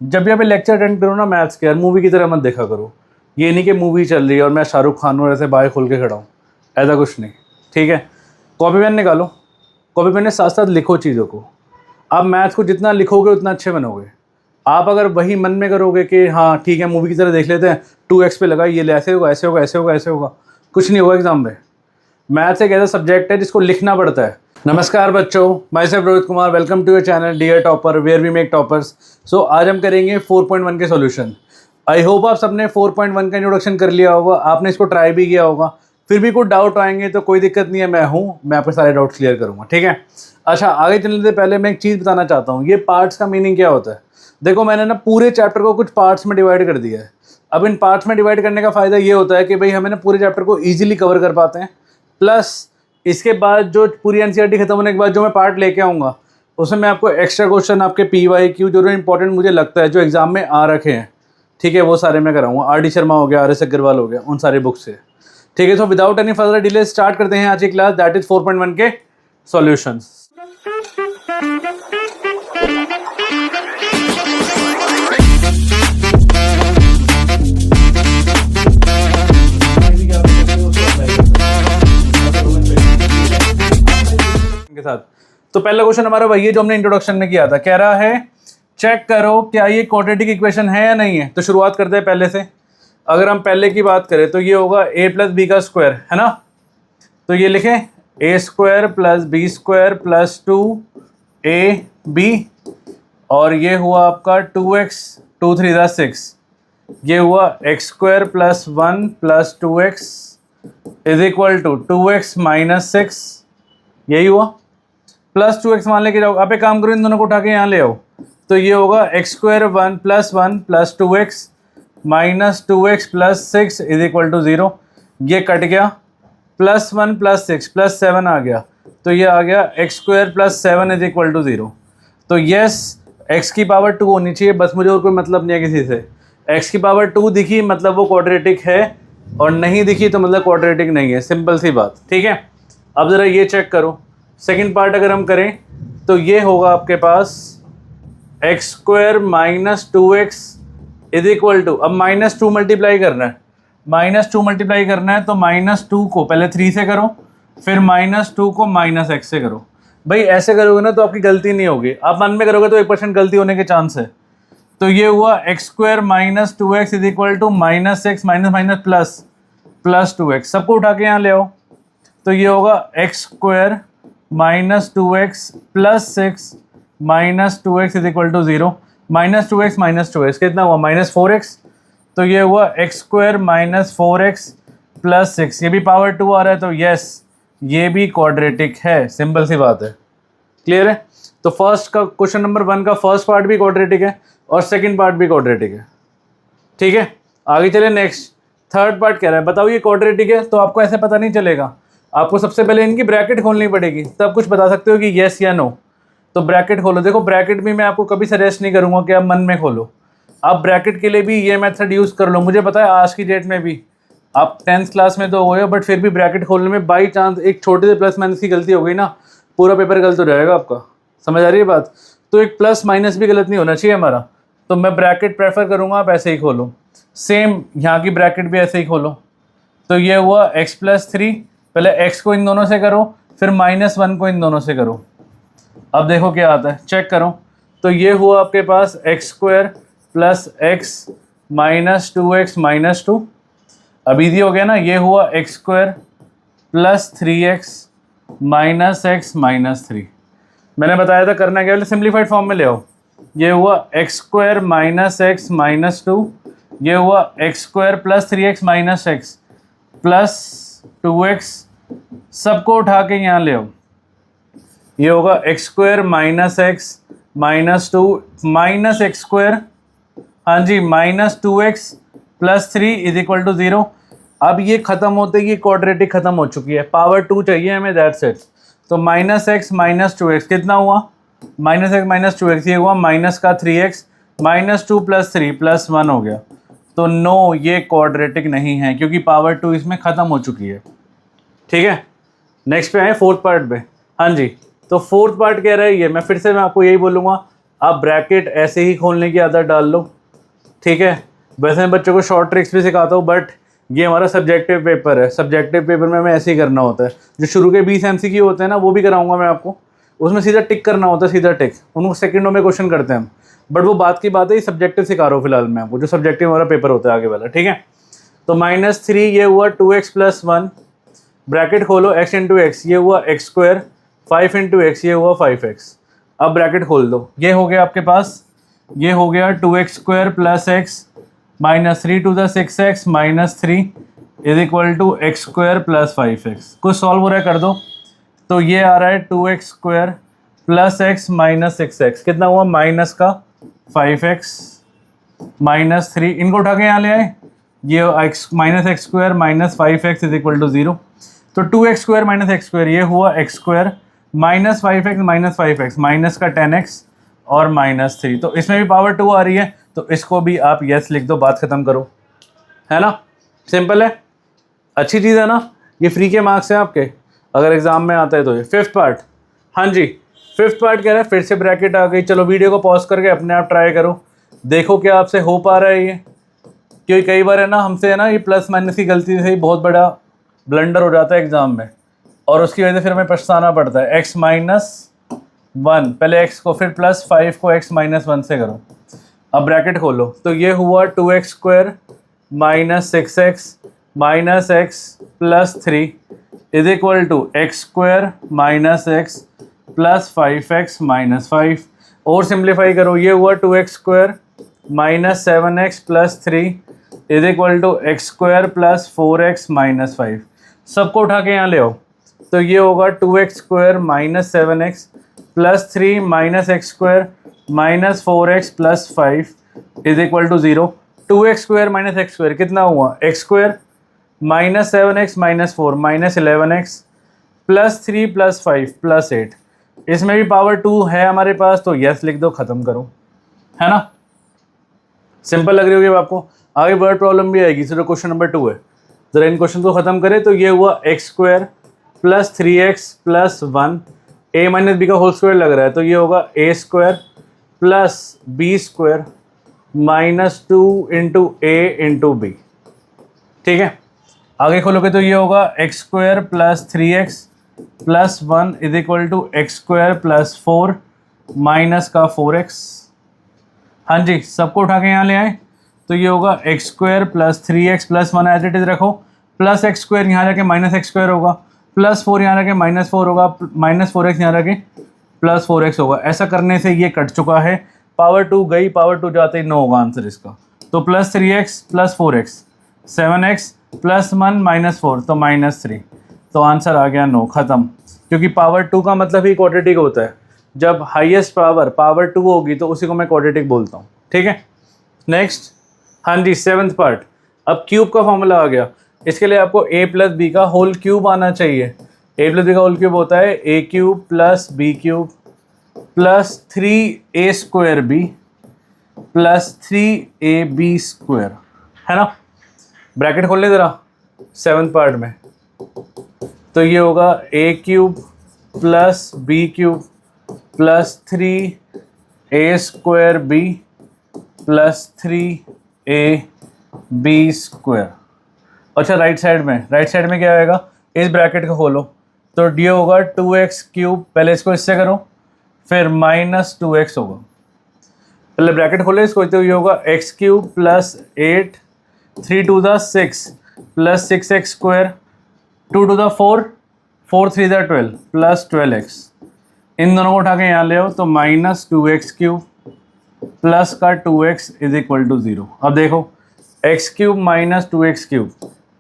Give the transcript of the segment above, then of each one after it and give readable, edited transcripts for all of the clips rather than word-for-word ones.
जब भी आप लेक्चर अटेंड करो ना मैथ्स के, यार मूवी की तरह मत देखा करो। ये नहीं कि मूवी चल रही है और मैं शाहरुख खान और ऐसे बाय खोल के खड़ा हूँ, ऐसा कुछ नहीं। ठीक है, कॉपी पेन निकालो, कॉपी पेन के साथ साथ लिखो चीज़ों को। आप मैथ्स को जितना लिखोगे उतना अच्छे बनोगे। आप अगर वही मन में करोगे कि हाँ ठीक है मूवी की तरह देख लेते हैं, 2x पे लगा, ये ऐसे होगा ऐसे होगा ऐसे होगा ऐसे होगा, कुछ नहीं होगा एग्जाम में। मैथ्स एक ऐसा सब्जेक्ट है जिसको लिखना पड़ता है। नमस्कार बच्चों, myself Rohit Kumar, welcome to your channel dear topper where we make toppers. So आज हम करेंगे 4.1 के सॉल्यूशन। आई होप आप सबने 4.1 का इंट्रोडक्शन कर लिया होगा, आपने इसको ट्राई भी किया होगा। फिर भी कुछ डाउट आएंगे तो कोई दिक्कत नहीं है, मैं आपके सारे डाउट्स क्लियर करूँगा। ठीक है, अच्छा आगे चलने से पहले मैं एक चीज़ बताना चाहता हूँ, ये पार्ट्स का मीनिंग क्या होता है। देखो मैंने ना पूरे चैप्टर को कुछ पार्ट्स में डिवाइड कर दिया है। अब इन पार्ट्स में डिवाइड करने का फ़ायदा ये होता है कि भाई हमें ना पूरे चैप्टर को ईजिली कवर कर पाते हैं। प्लस इसके बाद जो पूरी एनसीईआरटी खत्म होने के बाद जो मैं पार्ट लेके आऊँगा उसमें मैं आपको एक्स्ट्रा क्वेश्चन, आपके PYQ जो इंपॉर्टेंट मुझे लगता है जो एग्जाम में आ रखे हैं, ठीक है, वो सारे मैं कराऊंगा। RD शर्मा हो गया, RS अग्रवाल हो गया, उन सारे बुक से। ठीक है, तो without any further delay start करते हैं आज की क्लास, दैट इज 4.1 के सॉल्यूशंस। के साथ तो पहला क्वेश्चन हमारा वही है जो हमने इंट्रोडक्शन में किया था। कह रहा है चेक करो क्या ये क्वाड्रेटिक इक्वेशन है या नहीं है। तो शुरुआत करते हैं पहले से। अगर हम पहले की बात करें तो ये होगा a + b का स्क्वायर, है ना। तो ये लिखें a² + b² + 2ab, और ये हुआ आपका 2x 2 3 6, ये हुआ x² + 1 + 2x = 2x - 6, यही हुआ। प्लस 2x मान लेके जाओ, आप एक काम करो इन दोनों को उठा के यहाँ ले आओ। तो ये होगा x² 1 + 1 + 2x - 2x + 6 = 0। ये कट गया, +1 + 6 + 7 आ गया, तो ये आ गया x² + 7 = 0। तो यस, x की पावर 2 होनी चाहिए, बस मुझे और कोई मतलब नहीं है किसी से। x की पावर 2 दिखी मतलब वो क्वाड्रेटिक है, और नहीं दिखी तो मतलब क्वाड्रेटिक नहीं है, सिंपल सी बात। ठीक है, अब ज़रा ये चेक करो। सेकंड पार्ट अगर हम करें तो ये होगा आपके पास x² - 2x = अब -2 मल्टीप्लाई करना है, -2 मल्टीप्लाई करना है तो -2 को पहले 3 से करो, फिर -2 को -x से करो। भाई ऐसे करोगे ना तो आपकी गलती नहीं होगी, आप मन में करोगे तो 1% गलती होने के चांस है। तो ये हुआ x² - 2x = -x plus 2x, सबको उठा के यहाँ ले आओ। तो ये होगा x² - 2x + 6 - 2x = 0। -2x - 2x कितना हुआ -4x। तो ये हुआ x² - 4x + 6, ये भी पावर 2 आ रहा है, तो यस ये भी क्वाड्रेटिक है, सिंपल सी बात है। क्लियर है। तो फर्स्ट का क्वेश्चन नंबर 1 का फर्स्ट पार्ट भी क्वाड्रेटिक है और सेकंड पार्ट भी क्वाड्रेटिक है। ठीक है, आगे चले नेक्स्ट। थर्ड पार्ट कह रहा है बताओ ये क्वाड्रेटिक है। तो आपको ऐसे पता नहीं चलेगा, आपको सबसे पहले इनकी ब्रैकेट खोलनी पड़ेगी, तब कुछ बता सकते हो कि येस या नो। तो ब्रैकेट खोलो। देखो ब्रैकेट भी मैं आपको कभी सजेस्ट नहीं करूंगा कि आप मन में खोलो, आप ब्रैकेट के लिए भी ये मेथड यूज़ कर लो। मुझे पता है आज की डेट में भी आप 10th क्लास में तो हो गए, बट फिर भी ब्रैकेट खोलने में बाई चांस एक छोटे से प्लस माइनस की गलती हो गई ना, पूरा पेपर गलत हो जाएगा आपका। समझ आ रही है बात। तो एक प्लस माइनस भी गलत नहीं होना चाहिए हमारा, तो मैं ब्रैकेट प्रेफर करूँगा आप ऐसे ही खोलो। सेम यहाँ की ब्रैकेट भी ऐसे ही खोलो। तो ये हुआ x + 3, पहले x को इन दोनों से करो, फिर -1 को इन दोनों से करो। अब देखो क्या आता है, चेक करो। तो ये हुआ आपके पास x² + x - 2x - 2, अब इजी हो गया ना। ये हुआ x² + 3x - x - 3। मैंने बताया था करना क्या, सिंप्लीफाइड फॉर्म में ले आओ। ये हुआ x² - x - 2, ये हुआ x² + 3x - x + 2x, सबको उठा के यहाँ ले आओ। ये होगा x² - x - 2 -x², हाँ जी, -2x + 3 = 0। अब ये खत्म होते ही ये क्वाड्रेटिक खत्म हो चुकी है, पावर 2 चाहिए हमें, दैट्स इट। तो -x - 2x कितना हुआ, -x - 2x, ये हुआ माइनस का 3x -2 + 3 + 1 हो गया। तो नो, ये क्वाड्रेटिक नहीं है क्योंकि पावर 2 इसमें ख़त्म हो चुकी है। ठीक है, नेक्स्ट पे आए फोर्थ पार्ट पे। हाँ जी, तो फोर्थ पार्ट कह रहा है ये, मैं फिर से मैं आपको यही बोलूँगा, आप ब्रैकेट ऐसे ही खोलने की आदत डाल लो, ठीक है। वैसे मैं बच्चों को शॉर्ट ट्रिक्स भी सिखाता हूँ, बट ये हमारा सब्जेक्टिव पेपर है, सब्जेक्टिव पेपर में हमें ऐसे ही करना होता है। जो शुरू के 20 MCQ होते हैं ना, वो भी कराऊंगा मैं आपको, उसमें सीधा टिक करना होता है, सीधा टिक, उनको सेकंडों में क्वेश्चन करते हैं हम। बट वो बात की बात है, ये सब्जेक्टिव सिखा रहा हूँ फिलहाल मैं आपको, जो सब्जेक्टिव हमारा पेपर होता है आगे वाला, ठीक है। तो -3 ये हुआ 2x + 1, ब्रैकेट खोलो, x × x ये हुआ x², 5 × x ये हुआ 5x। अब ब्रैकेट खोल दो, ये हो गया आपके पास, ये हो गया 2x² + x -3 to the 6x -3 = x² + 5x। कुछ सॉल्व हो रहा है, कर दो। तो ये आ रहा है 2x² + x -6x, कितना हुआ माइनस का 5x -3, इनको उठा के यहाँ ले आए, ये x -x² - 5x = 0। तो 2x² - x² ये हुआ x² -5x - 5x माइनस का 10x और -3। तो इसमें भी पावर 2 आ रही है, तो इसको भी आप यस लिख दो, बात खत्म करो, है ना। सिंपल है, अच्छी चीज़ है ना। ये फ्री के मार्क्स हैं आपके, अगर एग्जाम में आता है तो। ये 5th पार्ट, हाँ जी 5th पार्ट कह रहा है, फिर से ब्रैकेट आ गई। चलो वीडियो को पॉज करके अपने आप ट्राई करो, देखो क्या आपसे हो पा रहा है ये। क्योंकि कई बार है ना, हमसे है ना, ये प्लस माइनस की गलती से ही बहुत बड़ा ब्लंडर हो जाता है एग्जाम में, और उसकी वजह से फिर हमें पछताना पड़ता है। x - 1, पहले x को, फिर +5 को x - 1 से करो। अब ब्रैकेट खोलो, तो ये हुआ 2x² - 6x - x + 3 = x² - x + 5x - 5। और सिंप्लीफाई करो, ये हुआ 2x² - 7x + 3 = x² + 4x - 5। सबको उठा के यहाँ ले आओ, तो ये होगा 2x² - 7x + 3 - x² - 4x + 5 = 0। 2x² - x² कितना हुआ, x² - 7x - 4 -11x + 3 + 5 + 8। इसमें भी पावर 2 है हमारे पास, तो यस लिख दो, ख़त्म करो, है ना। सिंपल लग रही होगी आपको। आगे वर्ड प्रॉब्लम भी आएगी, सिर्फ क्वेश्चन नंबर 2 है। ज़रा इन क्वेश्चन को ख़त्म करें। तो ये हुआ x² + 3x + 1, a - b का होल स्क्वायर लग रहा है, तो ये होगा a² + b² -2 × a × b, ठीक है। आगे खोलोगे तो ये होगा x² + 3x + 1 = x² + 4 माइनस का 4x। हाँ जी, सबको उठा के यहाँ ले आए, तो ये होगा x² + 3x + 1 as it is रखो, प्लस x² यहाँ जाके -x² होगा, +4 यहाँ जाके -4 होगा, -4x यहाँ जाके +4x होगा। ऐसा करने से ये कट चुका है, पावर 2 गई, पावर 2 जाते ही 9 होगा आंसर इसका। तो +3x + 4x 7x + 1 - 4 तो -3, तो आंसर आ गया 9, ख़त्म। क्योंकि पावर 2 का मतलब ही क्वाड्रेटिक होता है, जब हाईएस्ट पावर 2 होगी तो उसी को मैं क्वाड्रेटिक बोलता हूँ, ठीक है। नेक्स्ट, हाँ जी 7th पार्ट। अब क्यूब का फॉर्मूला आ गया, इसके लिए आपको a + b का होल क्यूब आना चाहिए। a + b का होल क्यूब होता है a³ + b³ + 3a² b + 3ab², है ना। ब्रैकेट खोल ले ज़रा 7th पार्ट में, तो ये होगा a³ + b³ + 3a² b + 3ab²। अच्छा राइट साइड में क्या आएगा, इस ब्रैकेट को खोलो, तो डी होगा 2x³, पहले इसको इससे करो, फिर -2x होगा। पहले ब्रैकेट खोलो इसको, तो ये होगा x³ + 8 3 to the 6 + 6x², 2 to the 4 4 3 the 12 + 12x। इन दोनों को उठा के यहाँ ले आओ, तो -2x³ प्लस का 2x = 0। अब देखो x³ - 2x³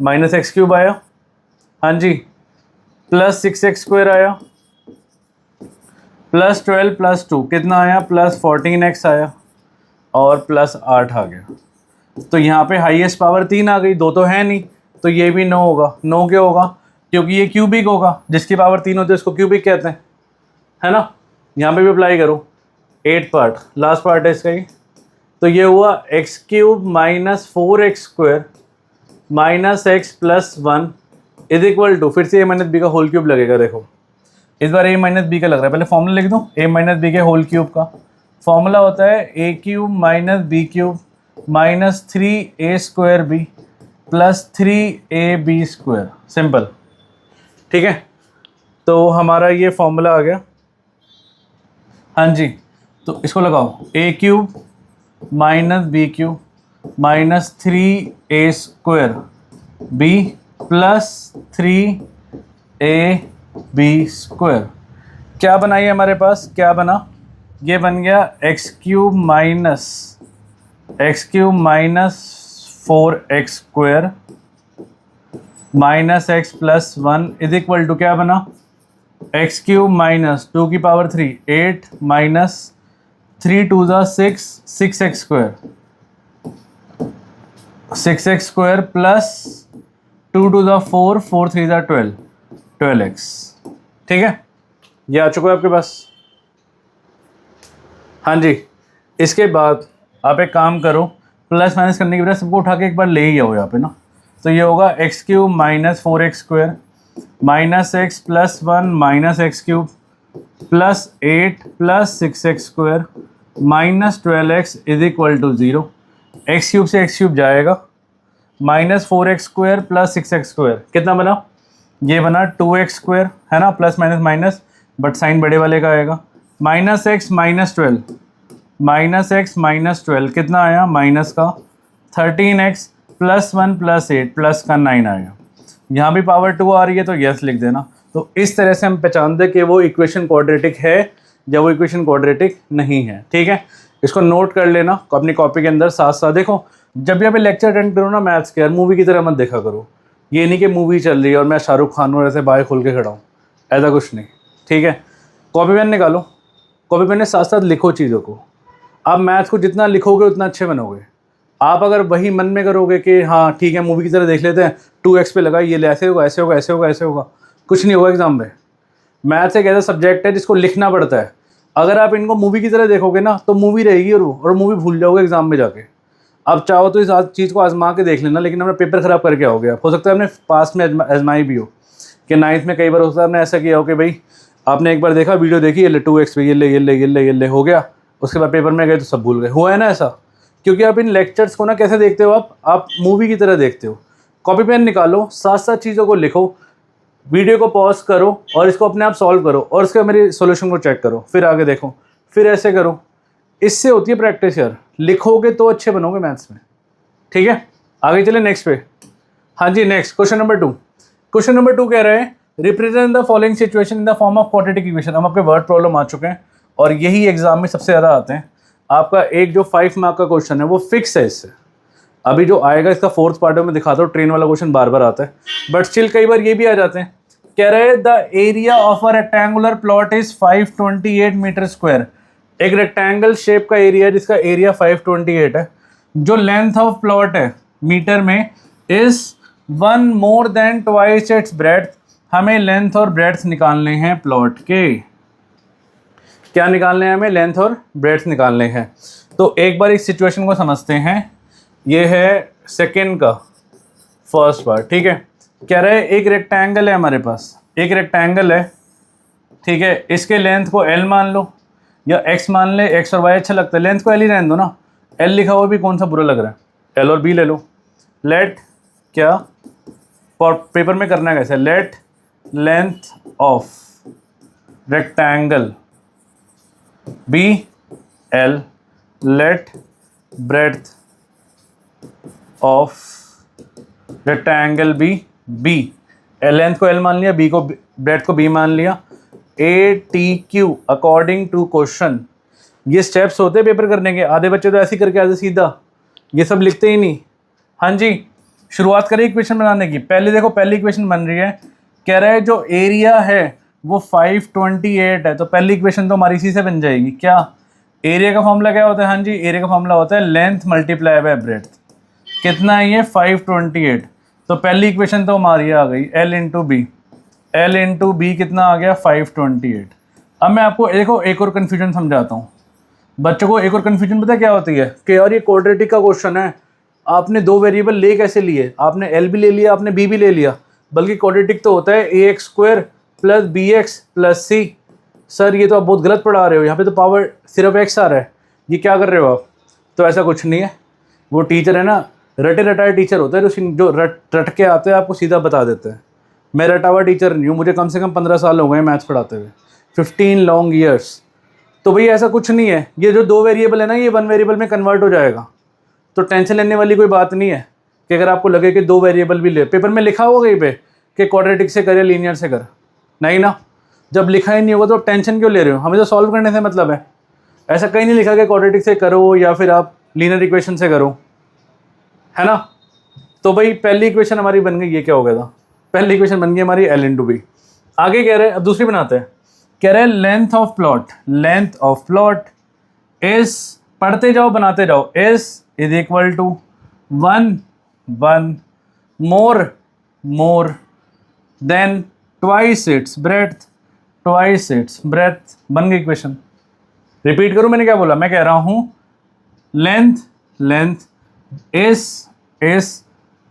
-x³ आया, हाँ जी, प्लस 6x² आया, +12 + 2 कितना आया, +14x आया, और +8 आ गया। तो यहाँ पे हाईएस्ट पावर 3 आ गई, 2 तो है नहीं, तो ये भी 9 होगा। 9 क्यों होगा, क्योंकि ये क्यूबिक होगा, जिसकी पावर 3 होती है उसको क्यूबिक कहते हैं, है ना। यहाँ पे भी अप्लाई करो। 8th पार्ट, लास्ट पार्ट है इसका ही। तो ये हुआ x³ - 4x² -x + 1 = फिर से a - b का होल क्यूब लगेगा। देखो इस बार a - b का लग रहा है, पहले फॉर्मूला लिख दूँ, a - b के होल क्यूब का, फॉर्मूला होता है A cube minus B cube minus 3a² b plus 3ab², simple. ठीक है, तो हमारा ये फॉर्मूला आ गया। हाँ जी, तो इसको लगाओ, A cube minus B cube minus 3a² b plus 3ab²। क्या बना ये हमारे पास, क्या बना, ये बन गया x³ minus 4x² minus x plus 1 is equal to क्या बना, x³ माइनस 2 की पावर 3 8 माइनस 3 2 ज़ा 6 6x² 6x² प्लस 2 2 ज़ा 4 4 3 ज़ा 12 12x। ठीक है, ये आ चुका है आपके पास। हाँ जी, इसके बाद आप एक काम करो, प्लस माइनस करने के बजाय सबको उठा के एक बार ले ही आओ यहाँ पे ना। तो ये होगा x³ minus 4x² minus x plus 1 minus x³ plus 8 plus 6x² minus 12x is equal to 0। x³ से x³ जाएगा, माइनस 4x² प्लस 6x² कितना बना, ये बना 2x² है ना, plus minus minus but sign बड़े वाले का आएगा, minus x minus 12 minus x minus 12 कितना आया, माइनस का 13x प्लस 1 प्लस 8 प्लस का 9 आएगा। यहाँ भी पावर 2 आ रही है तो यस लिख देना। तो इस तरह से हम पहचानते कि वो इक्वेशन क्वाड्रेटिक है या वो इक्वेशन क्वाड्रेटिक नहीं है। ठीक है, इसको नोट कर लेना अपनी कॉपी के अंदर। साथ साथ देखो, जब भी आप लेक्चर अटेंड करो ना मैथ्स के, यार मूवी की तरह मत देखा करो। ये नहीं कि मूवी चल रही है और मैं शाहरुख खान और ऐसे बाएं खोल के खड़ा हूँ, ऐसा कुछ नहीं। ठीक है, कॉपी पेन निकालो, कॉपी पेन के साथ साथ लिखो चीज़ों को। आप मैथ्स को जितना लिखोगे उतना अच्छे बनोगे। आप अगर वही मन में करोगे कि हाँ ठीक है मूवी की तरह देख लेते हैं, 2x पे लगा, ये ऐसे होगा ऐसे होगा ऐसे होगा ऐसे होगा, कुछ नहीं होगा एग्जाम में। मैथ्स एक ऐसा सब्जेक्ट है जिसको लिखना पड़ता है। अगर आप इनको मूवी की तरह देखोगे ना तो मूवी रहेगी और मूवी भूल जाओगे एग्जाम में जाके। आप चाहो तो इस चीज़ को आजमा के देख लेना, लेकिन अपना पेपर ख़राब करके आओगे आप। हो सकता है आपने पास्ट में आजमाई भी हो कि 9th में कई बार हो सकता है आपने ऐसा किया हो कि भाई आपने एक बार देखा, वीडियो देखी, ये ले 2x पे ये ले हो गया, उसके बाद पेपर में गए तो सब भूल गए। हुआ है ना ऐसा, क्योंकि आप इन लेक्चर्स को ना कैसे देखते हो, आप मूवी की तरह देखते हो। कॉपी पेन निकालो, साथ साथ चीज़ों को लिखो, वीडियो को पॉज करो और इसको अपने आप सॉल्व करो और उसके मेरे सॉल्यूशन को चेक करो, फिर आगे देखो, फिर ऐसे करो। इससे होती है प्रैक्टिस यार, लिखोगे तो अच्छे बनोगे मैथ्स में। ठीक है, आगे चले नेक्स्ट पे। हाँ जी, next question number 2। Question number 2 कह रहे हैं represent the following situation in the form of quadratic equation. हम आपके वर्ड प्रॉब्लम आ चुके हैं और यही एग्जाम में सबसे ज़्यादा आते हैं। आपका एक जो 5 मार्क का क्वेश्चन है वो फिक्स है इससे। अभी जो आएगा इसका 4th पार्ट में दिखाता हूँ, ट्रेन वाला क्वेश्चन बार बार आता है, बट स्टिल कई बार ये भी आ जाते हैं। कह रहे हैं the area of a rectangular plot is 528 metre square. एक रेक्टेंगल शेप का एरिया जिसका एरिया 528 है, जो लेंथ ऑफ प्लॉट है मीटर में is 1 more than twice its breadth. हमें लेंथ और ब्रेड्थ निकालने हैं प्लॉट के। क्या निकालने हैं हमें, लेंथ और ब्रेड्थ निकालने हैं। तो एक बार इस सिचुएशन को समझते हैं। ये है सेकेंड का फर्स्ट पार्ट। ठीक है, कह रहे हैं एक रेक्टेंगल है हमारे पास, एक रेक्टेंगल है। ठीक है, इसके लेंथ को L मान लो या X मान ले, X और Y अच्छा लगता है, लेंथ को L ही रहने दो ना। L लिखा हुआ भी कौन सा बुरा लग रहा है, L और B ले लो। लेट क्या पेपर में करना है कैसे, let length of rectangle be L, let breadth of rectangle be B। Length को L मान लिया, B को ब्रेड्थ को B मान लिया। ATQ according to question. ये स्टेप्स होते हैं पेपर करने के। आधे बच्चे तो ऐसे ही करके आधे सीधा, ये सब लिखते ही नहीं। हाँ जी, शुरुआत करें इक्वेशन बनाने की। पहले देखो, पहली इक्वेशन बन रही है, कह रहा है जो एरिया है वो 528 है, तो पहली इक्वेशन तो हमारी इसी से बन जाएगी। क्या एरिया का फॉर्मूला क्या होता है, हाँ जी एरिया का फॉर्मूला होता है लेंथ मल्टीप्लाई बाय ब्रेड्थ। कितना है ये 528, तो पहली इक्वेशन तो हमारी आ गई L into B. L into B कितना आ गया 528। अब मैं आपको देखो एक और कन्फ्यूजन समझाता हूँ बच्चों को। एक और कन्फ्यूजन पता क्या होती है कि यार ये क्वाड्रेटिक का क्वेश्चन है, आपने दो वेरिएबल ले कैसे लिए, आपने L भी ले लिया, आपने B भी ले लिया। बल्कि क्वाड्रेटिक तो होता है ax² plus bx plus c sir ये तो आप बहुत गलत पढ़ा रहे हो, यहाँ पे तो पावर सिर्फ x आ रहा है, ये क्या कर रहे हो आप? तो ऐसा कुछ नहीं है, वो टीचर है ना, रटे रटाए टीचर होता है जो रट के आते हैं आपको सीधा बता देते हैं। मैं रटा हुआ टीचर नहीं हूँ, मुझे कम से कम 15 साल हो गए मैथ्स पढ़ाते हुए, 15 लॉन्ग ईयर्स। तो भाई ऐसा कुछ नहीं है, ये जो 2 वेरिएबल है ना, ये 1 वेरिएबल में कन्वर्ट हो जाएगा। तो टेंशन लेने वाली कोई बात नहीं है कि अगर आपको लगे कि 2 वेरिएबल भी ले, पेपर में लिखा होगा कहीं पे कि क्वाड्रेटिक से कर या लीनियर से कर, नहीं ना। जब लिखा ही नहीं होगा तो आप टेंशन क्यों ले रहे हो? हमें तो सॉल्व करने से मतलब है। ऐसा कहीं नहीं लिखा कि क्वाड्रेटिक से करो या फिर आप लीनियर इक्वेशन से करो, है ना। तो भाई पहली इक्वेशन हमारी बन गई, ये क्या हो गया था? पहली इक्वेशन बन गई हमारी L × B। आगे कह रहे हैं, अब दूसरी बनाते हैं। कह रहे हैं लेंथ ऑफ प्लॉट इज, पढ़ते जाओ बनाते जाओ, is equal to 1 1 more than twice its breadth. बन गई इक्वेशन। रिपीट करूं मैंने क्या बोला? मैं कह रहा हूं length is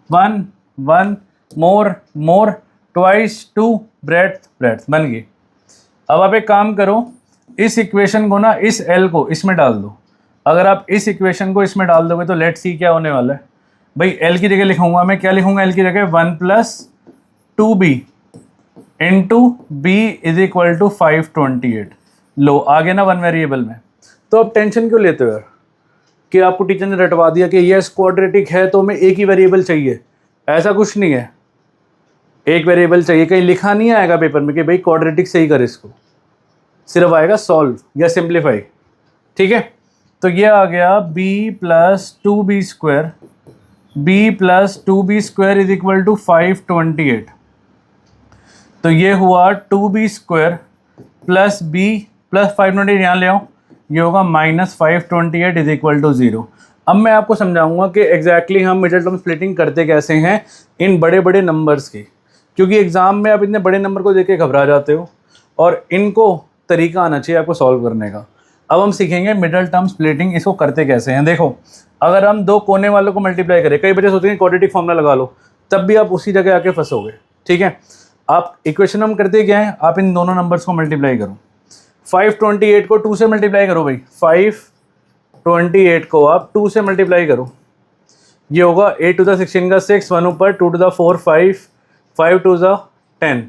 1 1 more twice 2 breadth. बन गई। अब आप एक काम करो, इस इक्वेशन को ना, इस L को इसमें डाल दो। अगर आप इस इक्वेशन को इसमें डाल दोगे तो लेट्स सी क्या होने वाला है। भाई L की जगह लिखूंगा मैं, क्या लिखूंगा L की जगह? 1 + 2b into b is equal to 528। लो आ गया ना 1 वेरिएबल में। तो आप टेंशन क्यों लेते हो यार कि आपको टीचर ने रटवा दिया कि यस क्वाड्रेटिक है तो हमें एक ही वेरिएबल चाहिए? ऐसा कुछ नहीं है, एक वेरिएबल चाहिए। कहीं लिखा नहीं आएगा पेपर में कि भाई क्वाड्रेटिक से ही कर इसको, सिर्फ आएगा सॉल्व या सिंप्लीफाई। ठीक है, तो ये आ गया b + 2b² is equal to 528। तो ये हुआ 2b² प्लस b प्लस 528 यहाँ ले आओ, ये होगा -528 इज इक्वल टू 0। अब मैं आपको समझाऊंगा कि एग्जैक्टली हम मिडिल टर्म स्प्लिटिंग करते कैसे हैं इन बड़े बड़े नंबर्स की, क्योंकि एग्जाम में आप इतने बड़े नंबर को देख के घबरा जाते हो और इनको तरीका आना चाहिए आपको सॉल्व करने का। अब हम सीखेंगे मिडिल टर्म स्प्लिटिंग, इसको करते कैसे हैं। देखो, अगर हम 2 कोने वालों को मल्टीप्लाई करें, कई बच्चे सोचते हैं क्वाड्रेटिक फॉर्मूला लगा लो, तब भी आप उसी जगह आके फंसोगे। ठीक है, आप इक्वेशन हम करते क्या है, आप इन दोनों नंबर्स को मल्टीप्लाई करो। 528 को 2 से मल्टीप्लाई करो भाई, 528 को आप 2 से मल्टीप्लाई करो, ये होगा 8 to the 16 का 6, 1 ऊपर 2 to the 4 5, 5 to the 10,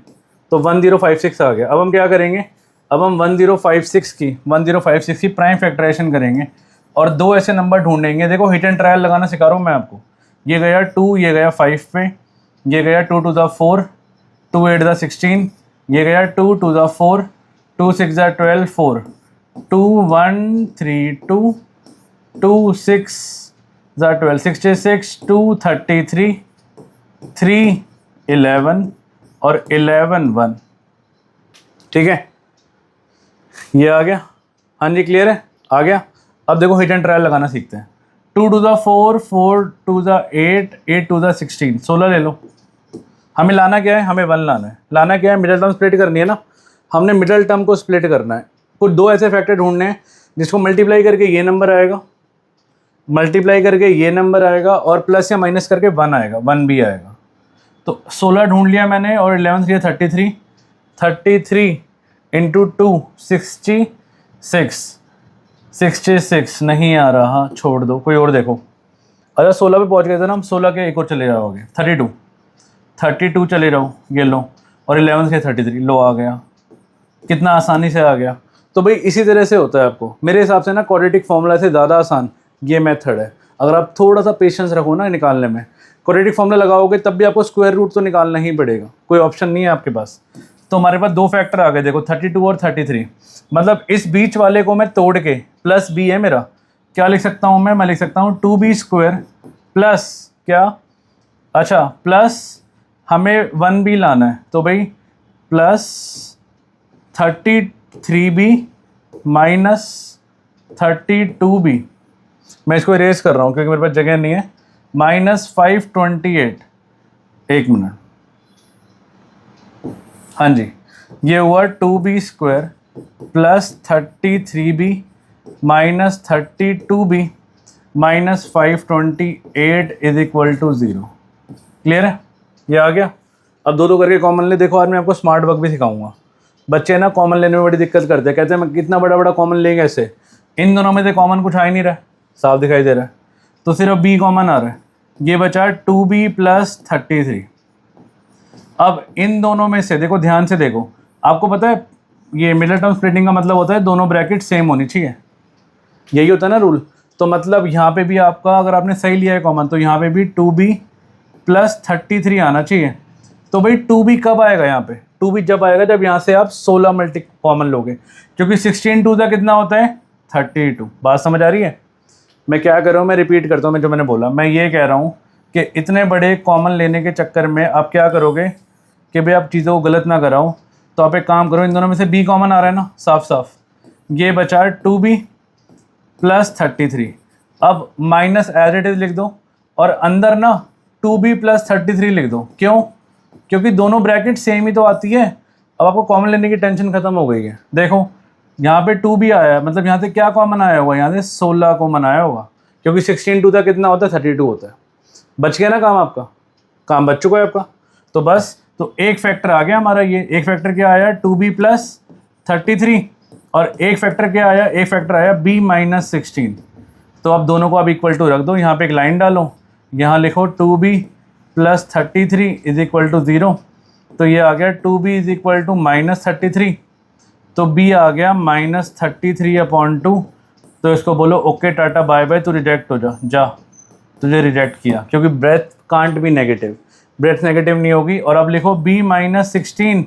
तो 1056 आ गया। अब हम क्या करेंगे, अब हम 1056 की प्राइम फैक्टराइजेशन करेंगे और 2 ऐसे नंबर ढूंढेंगे। देखो हिट एंड ट्रायल लगाना सिखा रहा हूँ मैं आपको। ये गया 2, ये गया 5 पे, ये गया 2 to the 4, 2 8 the 16, ये गया 2 to the 4, 2 6 the 12, 4, 2 1 3 2, 2 6 the 12, 66, 2 33, 3 11 और 11 1। ठीक है, ये आ गया। हाँ जी, क्लियर है, आ गया। अब देखो हिट एंड ट्रायल लगाना सीखते हैं। 2 to the 4, 4 to the 8, 8 to the 16, 16 ले लो। हमें लाना क्या है, हमें 1 लाना है। लाना क्या है, मिडिल टर्म स्प्लिट करनी है ना, हमने मिडिल टर्म को स्प्लिट करना है। कुछ 2 ऐसे फैक्टर ढूंढने हैं जिसको मल्टीप्लाई करके ये नंबर आएगा, मल्टीप्लाई करके ये नंबर आएगा और प्लस या माइनस करके 1 आएगा, 1 भी आएगा। तो 16 ढूंढ लिया मैंने और 11 3 33, 33 इंटू 2 66 नहीं आ रहा, छोड़ दो, कोई और देखो। अगर 16 पे पहुंच गए थे ना हम, 16 के एक और चले जाओगे, 32 चले जाओ, ये लो, और 11 से 33 लो, आ गया। कितना आसानी से आ गया। तो भाई इसी तरह से होता है आपको, मेरे हिसाब से ना क्वाड्रेटिक फॉर्मूला से ज़्यादा आसान ये मेथड है। अगर आप थोड़ा सा पेशेंस रखो ना निकालने में, क्वाड्रेटिक फॉर्मूला लगाओगे तब भी आपको स्क्वायर रूट तो निकालना ही पड़ेगा, कोई ऑप्शन नहीं है आपके पास। तो हमारे पास 2 फैक्टर आ गए, देखो 32 और 33। मतलब इस बीच वाले को मैं तोड़ के, प्लस b है मेरा, क्या लिख सकता हूँ मैं लिख सकता हूँ 2b² प्लस क्या, अच्छा प्लस हमें 1b लाना है, तो भाई प्लस 33b माइनस 32b, मैं इसको इरेज कर रहा हूँ क्योंकि मेरे पास जगह नहीं है, माइनस 528। एक मिनट, हाँ जी, ये हुआ 2b² plus 33b minus 32b minus 528 is equal to 0। Clear है, ये आ गया। अब 2 करके कॉमन ले। देखो आज मैं आपको स्मार्ट वर्क भी सिखाऊंगा, बच्चे ना कॉमन लेने में बड़ी दिक्कत करते हैं, कहते हैं मैं कितना बड़ा बड़ा कॉमन लेंगे ऐसे, इन दोनों में से कॉमन कुछ आ ही नहीं रहा है, साफ दिखाई दे रहा है, तो सिर्फ b कॉमन आ रहा है, ये बचा 2b + 33। अब इन दोनों में से देखो, ध्यान से देखो, आपको पता है ये मिडिल टर्म स्प्लिटिंग का मतलब होता है दोनों ब्रैकेट सेम होनी चाहिए, यही होता है ना रूल। तो मतलब यहाँ पे भी आपका अगर आपने सही लिया है कॉमन, तो यहाँ पे भी 2b + 33 आना चाहिए। तो भाई 2b कब आएगा यहाँ पे, 2b जब आएगा जब यहाँ से आप 16 मल्टी कॉमन लोगे, क्योंकि 16 2 का कितना होता है 32। बात समझ आ रही है? मैं क्या कर रहा हूँ, मैं रिपीट करता हूँ मैं जो मैंने बोला, मैं ये कह रहा हूँ कि इतने बड़े कॉमन लेने के चक्कर में आप क्या करोगे कि भाई आप चीज़ों को गलत ना कराओ। तो आप एक काम करो, इन दोनों में से b कॉमन आ रहा है ना, साफ साफ, ये बचा 2b + 33। अब माइनस एज इट इज़ लिख दो और अंदर ना 2b + 33 लिख दो। क्यों? क्योंकि दोनों ब्रैकेट सेम ही तो आती है। अब आपको कॉमन लेने की टेंशन खत्म हो गई है। देखो यहाँ पे 2b आया है, मतलब यहाँ से क्या कॉमन आया होगा, यहाँ से 16 कॉमन आया होगा, क्योंकि 16 2 का कितना होता है 32 होता है। बच गया ना काम, आपका काम बच चुका है आपका। तो बस, तो एक फैक्टर आ गया हमारा, ये एक फैक्टर क्या आया 2b + 33, और एक फैक्टर क्या आया, एक फैक्टर आया b - 16। तो अब दोनों को आप इक्वल टू रख दो, यहाँ पे एक लाइन डालो, यहाँ लिखो 2b + 33 = 0। तो ये आ गया 2b = -33, तो b आ गया -33/2। तो इसको बोलो ओके टाटा बाय बाय, तू रिजेक्ट हो जा, जा तुझे रिजेक्ट किया, क्योंकि breadth can't be negative, breadth negative नहीं होगी। और अब लिखो b - 16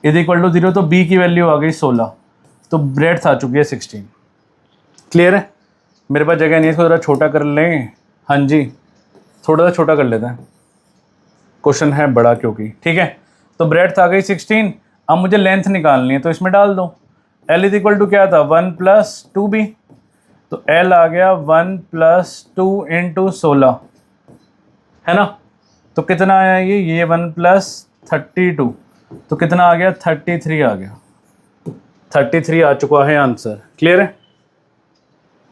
= 0, तो b की वैल्यू आ गई 16, तो ब्रेथ आ चुकी है 16। क्लियर है? मेरे पास जगह नहीं है, इसको ज़रा छोटा कर लें। हाँ जी, थोड़ा सा छोटा कर लेते हैं, क्वेश्चन है बड़ा क्योंकि, ठीक है। तो ब्रेथ आ गई 16, अब मुझे लेंथ निकालनी है, तो इसमें डाल दो। L = क्या था 1 + 2b, तो L आ गया 1 + 2 × 16, है ना। तो कितना आया ये 1 + 32, तो कितना आ गया 33 आ गया, 33 आ चुका है आंसर। क्लियर है?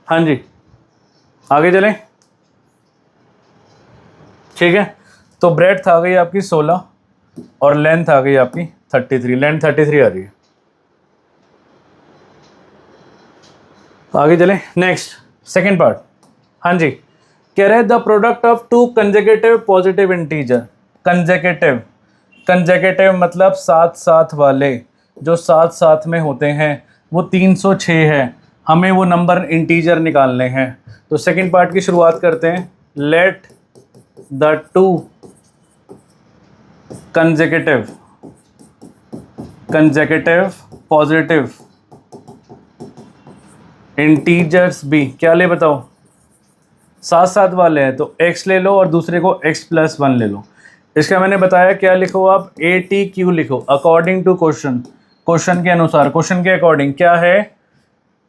हाँ जी, आगे चलें। ठीक है, तो ब्रेड्थ आ गई आपकी 16 और लेंथ आ गई आपकी 33, लेंथ 33 आ रही है। आगे चलें, नेक्स्ट सेकंड पार्ट। हाँ जी, कह रहे हैं the product of 2 consecutive positive integer. Consecutive, consecutive मतलब साथ साथ वाले, जो साथ साथ में होते हैं, वो 306 है। हमें वो नंबर इंटीजर निकालने हैं। तो सेकंड पार्ट की शुरुआत करते हैं। Let the 2 consecutive positive integers be, क्या ले बताओ, साथ साथ वाले हैं, तो x ले लो और दूसरे को x + 1 ले लो। इसका मैंने बताया क्या लिखो आप, ATQ लिखो अकॉर्डिंग टू क्वेश्चन, क्वेश्चन के अनुसार, क्वेश्चन के अकॉर्डिंग क्या है,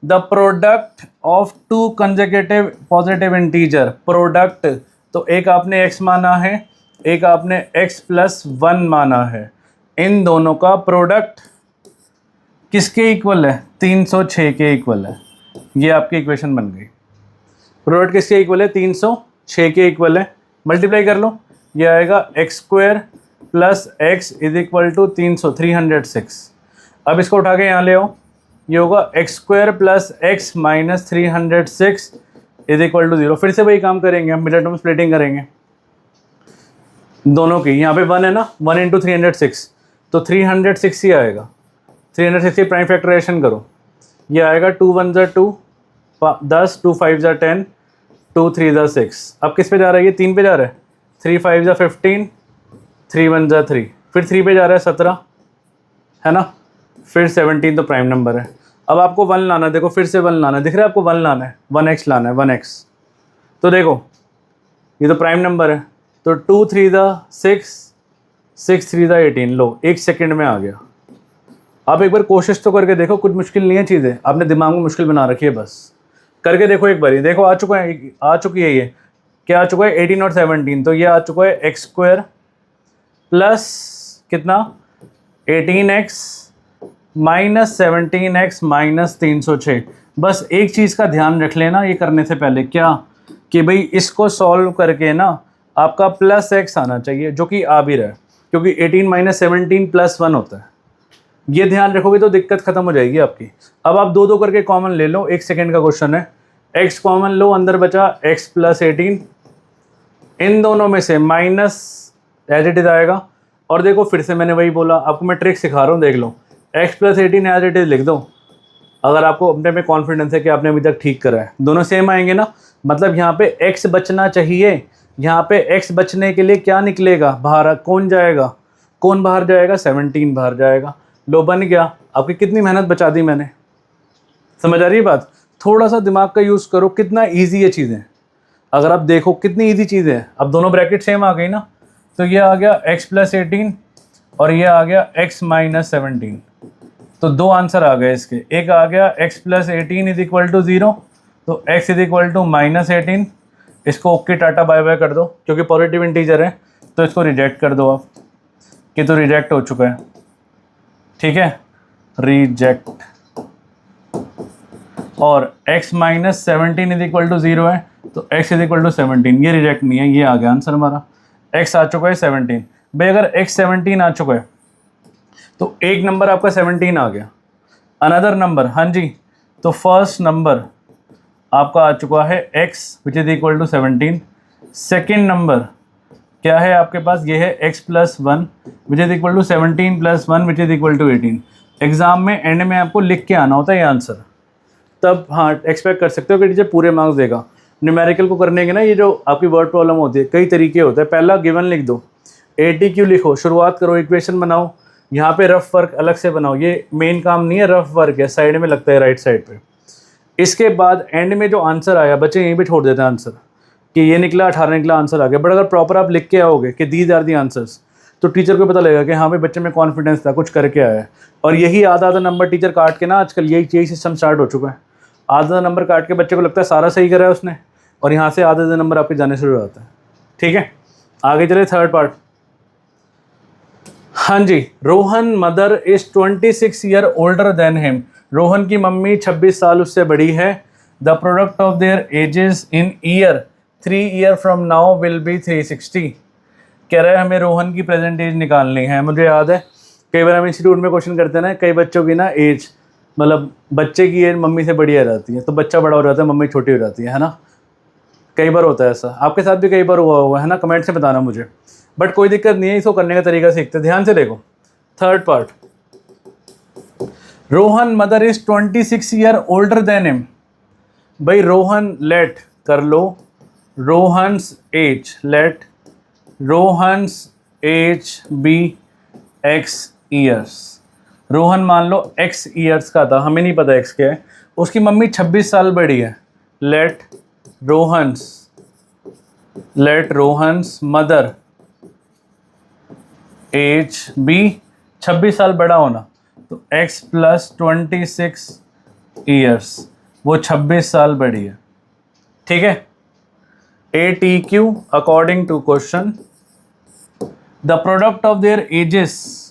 the product of 2 consecutive positive integer. Product, तो एक आपने x माना है, एक आपने x + 1 माना है, इन दोनों का प्रोडक्ट किसके इक्वल है, 306 के इक्वल है। ये आपकी इक्वेशन बन गई। प्रोडक्ट किसके इक्वल है, 306 के इक्वल है। मल्टीप्लाई कर लो, ये आएगा x² + x = 306। अब इसको उठा के यहाँ ले आओ, ये होगा x² + x - 306 = 0। फिर से वही काम करेंगे हम, मिडिल टर्म स्प्लिटिंग करेंगे दोनों की। यहाँ पे 1 है ना, 1 × 306, तो 306 ही आएगा। 306 की प्राइम फैक्टराइजेशन करो, ये आएगा 2 × 1 = 2, 10, 2 × 5 = 10, 2 × 3 = 6। अब किस पे जा रहा है, ये 3 पे जा रहा है, 3 × 5 = 15, 3 × 1 = 3, फिर 3 पे जा रहा है 17, है ना, फिर 17 तो प्राइम नंबर है। अब आपको 1 लाना है, देखो फिर से 1 लाना है, दिख रहा है आपको 1 लाना है, 1x लाना है, 1x। तो देखो ये तो प्राइम नंबर है, तो 2 × 3 = 6, 6 × 3 = 18। लो 1 सेकेंड में आ गया। आप एक बार कोशिश तो करके देखो, कुछ मुश्किल नहीं है चीज़ें, आपने दिमाग में मुश्किल बना रखी है, बस करके देखो एक बारी। देखो आ चुका है, आ चुकी है, ये क्या आ चुका है 18 और 17, तो ये आ चुका है x² प्लस कितना 18x - 17x - 306। बस एक चीज़ का ध्यान रख लेना ये करने से पहले, क्या कि भाई इसको सॉल्व करके ना आपका +x आना चाहिए, जो कि आ भी रहा है, क्योंकि 18 - 17 + 1 होता है। ये ध्यान रखोगे तो दिक्कत खत्म हो जाएगी आपकी। अब आप दो दो करके कॉमन ले लो, 1 सेकेंड का क्वेश्चन है। x कॉमन लो, अंदर बचा x प्लस 18, इन दोनों में से माइनस एज इट इज आएगा। और देखो फिर से मैंने वही बोला, आपको मैं ट्रिक सिखा रहा हूँ, देख लो। x plus 18 as it is लिख दो, अगर आपको अपने में कॉन्फिडेंस है कि आपने अभी तक ठीक करा है। दोनों सेम आएंगे ना, मतलब यहाँ पे x बचना चाहिए। यहाँ पे x बचने के लिए क्या निकलेगा बाहर, कौन जाएगा, कौन बाहर जाएगा, 17 बाहर जाएगा। लो बन गया, आपकी कितनी मेहनत बचा दी मैंने। समझ आ रही है बात? थोड़ा सा दिमाग का यूज़ करो, कितना ईजी ये चीज़ें। अगर आप देखो कितनी ईजी चीज़ें हैं। अब दोनों ब्रैकेट सेम आ गई ना, तो ये आ गया x प्लस 18 और ये आ गया x माइनस 17। तो दो आंसर आ गए इसके। एक आ गया x plus 18 is equal to 0, तो x is equal to minus 18। इसको ओके टाटा बाय बाय कर दो, क्योंकि पॉजिटिव इंटीजर है तो इसको रिजेक्ट कर दो आप, कि तो रिजेक्ट हो चुका है। ठीक है, रिजेक्ट। और x minus 17 is equal to 0 है, तो x इज इक्वल टू 17, ये रिजेक्ट नहीं है, ये आ गया आंसर हमारा। x आ चुका है 17। भाई अगर x 17 आ चुका है तो एक नंबर आपका 17 आ गया, अनदर नंबर, हाँ जी, तो फर्स्ट नंबर आपका आ चुका है x which is equal to 17। Second number क्या है आपके पास, ये है x plus 1 which is equal to 17 plus 1 which is equal to 18। Exam में एंड में आपको लिख के आना होता है ये आंसर, तब हाँ एक्सपेक्ट कर सकते हो कि टीचर पूरे मार्क्स देगा। न्यूमेरिकल को करने के ना, ये जो आपकी वर्ड प्रॉब्लम होती है, कई तरीके होते हैं। पहला गिवन लिख दो, ATQ लिखो, शुरुआत करो, इक्वेशन बनाओ, यहाँ पे रफ वर्क अलग से बनाओ। ये मेन काम नहीं है, रफ वर्क है, साइड में लगता है राइट साइड पे। इसके बाद एंड में जो आंसर आया, बच्चे यहीं पे छोड़ देते हैं आंसर कि ये निकला 18 निकला, आंसर आ गया। बट अगर प्रॉपर आप लिख के आओगे कि दीज आर दी आंसर्स, तो टीचर को पता लगेगा कि हाँ भाई बच्चे में कॉन्फिडेंस था, कुछ करके आया है। और यही आधा आधा नंबर टीचर काट के ना, आजकल यही सिस्टम स्टार्ट हो चुका है। आधा नंबर काट के बच्चे को लगता है सारा सही करा है उसने, और यहाँ से आधे आधे नंबर आपके जाने शुरू हो जाता है। ठीक है, आगे चले थर्ड पार्ट। हाँ जी, Rohan mother is 26 year older than him. Rohan की मम्मी 26 साल उससे बड़ी है। The product of their ages in year 3 year from now will be 360। कह रहा है हमें रोहन की प्रेजेंट एज निकालनी है। मुझे याद है कई बार हम इंस्टीट्यूट में क्वेश्चन करते हैं ना, कई बच्चों की ना एज, मतलब बच्चे की एज मम्मी से बड़ी आ जाती है, तो बच्चा बड़ा हो जाता है, मम्मी छोटी हो जाती है ना। कई बार होता है ऐसा, आपके साथ भी कई बार हुआ हुआ है ना, कमेंट से बताना मुझे। बट कोई दिक्कत नहीं है, इसको करने का तरीका सीखते। ध्यान से देखो third part. Rohan mother is 26 year older than him. भाई रोहन लेट कर लो, Rohan's age, let Rohan's age be x years. Rohan मान लो x ईयर्स का था, हमें नहीं पता x क्या है, उसकी मम्मी 26 साल बड़ी है। Let Rohan's mother age be 26 साल बड़ा होना, तो x प्लस 26 ईयर्स, वो 26 साल बड़ी है। ठीक है, ATQ according to question the product of their ages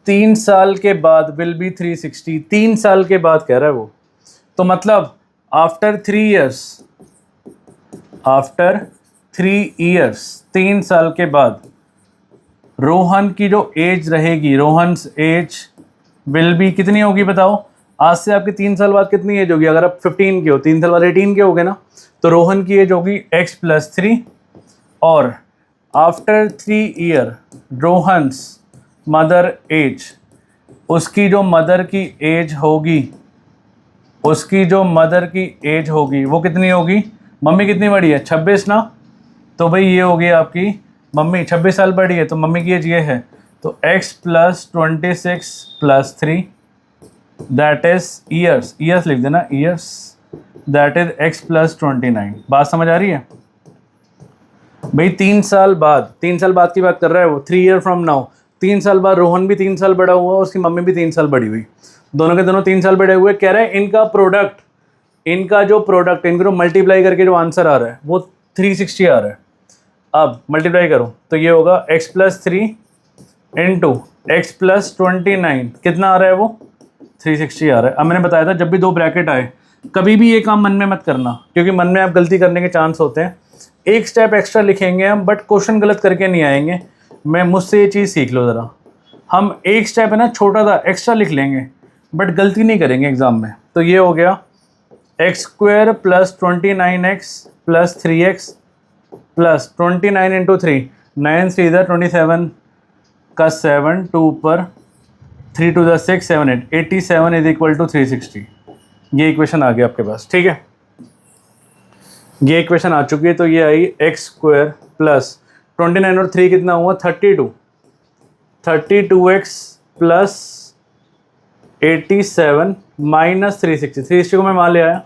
3 साल के बाद विल बी 360। 3 साल के बाद कह रहा है वो, तो मतलब आफ्टर 3 ईयर्स 3 साल के बाद रोहन की जो एज रहेगी, रोहन्स एज विल बी कितनी होगी बताओ। आज से आपकी 3 साल बाद कितनी एज होगी, अगर आप 15 के हो, 3 साल बाद 18 के हो गए ना, तो रोहन की एज होगी x प्लस 3। और after 3 year Rohan's mother age, उसकी जो मदर की एज होगी, वो कितनी होगी, मम्मी कितनी बड़ी है 26 ना, तो भाई ये होगी आपकी मम्मी 26 साल बड़ी है, तो मम्मी की एज ये है, तो x plus 26 plus 3 that is years लिख देना, years that is x plus 29। बात समझ आ रही है भाई? 3 साल बाद की बात कर रहा है वो, 3 ईयर फ्रॉम नाउ। 3 साल बाद रोहन भी 3 साल बड़ा हुआ, उसकी मम्मी भी 3 साल बड़ी हुई, दोनों के दोनों 3 साल बड़े हुए। कह रहे हैं इनका जो प्रोडक्ट इनको मल्टीप्लाई करके जो आंसर आ रहा है वो 360 आ रहा है। अब मल्टीप्लाई करो तो ये होगा x plus 3 into x plus 29, कितना आ रहा है वो 360 आ रहा है। अब मैंने बताया था जब भी दो ब्रैकेट आए कभी भी ये काम मन में मत करना, क्योंकि मन में आप गलती करने के चांस होते हैं। एक स्टेप एक्स्ट्रा लिखेंगे हम, बट क्वेश्चन गलत करके नहीं आएंगे। मैं मुझसे ये चीज़ सीख लो ज़रा। हम एक स्टेप है ना छोटा सा एक्स्ट्रा लिख लेंगे, बट गलती नहीं करेंगे एग्जाम में। तो ये हो गया x square plus 29x plus 3x plus 29 into 3, 9 3 ज़ा 27 का 7, 2 ऊपर 3 2 ज़ा 6 7 8, 87 इज इक्वल टू 360। ये इक्वेशन आ गया आपके पास, ठीक है। ये इक्वेशन आ चुकी है, तो ये आई एक्स स्क्वायर प्लस 29 और 3 कितना हुआ 32, 32x प्लस 87 माइनस 360, 360 को मैं मान ले आया,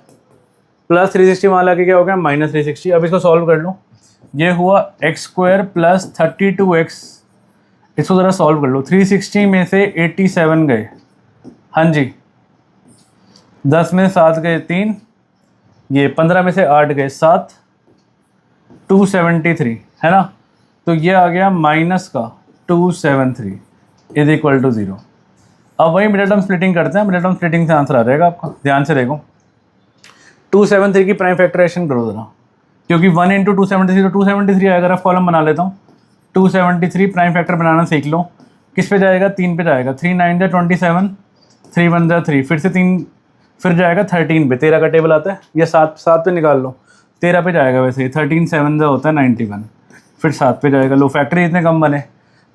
प्लस 360 मान ला के क्या हो गया माइनस 360। अब इसको सॉल्व कर लो, ये हुआ एक्स स्क्वायर प्लस 32x, इसको ज़रा सॉल्व कर लो। 360 में से 87 गए, हाँ जी, 10 में 7 गए 3, ये 15 में से 8 गए 7, 273 है ना। तो ये आ गया माइनस का 273 इज इक्वल टू 0। अब वही मिडिल टर्म स्प्लिटिंग करते हैं, मिडिल टर्म स्प्लिटिंग से आंसर आ जाएगा आपका, ध्यान से देखो। 273 की प्राइम फैक्टराइजेशन करो ज़रा, क्योंकि 1 इंटू 273 तो 273 आएगा। अगर कॉलम बना लेता हूँ, 273 प्राइम फैक्टर बनाना सीख लो। किस पे जाएगा 3 पे जाएगा, 3 9 ज़ा 27, 3 1 ज़ा 3, फिर से 3 फिर जाएगा 13 पे, 13 का टेबल आता है, या 7 पे निकाल लो, 13 पे जाएगा वैसे, 13 7 ज़ा होता है 91, फिर 7 पे जाएगा। लो फैक्टरी इतने कम बने,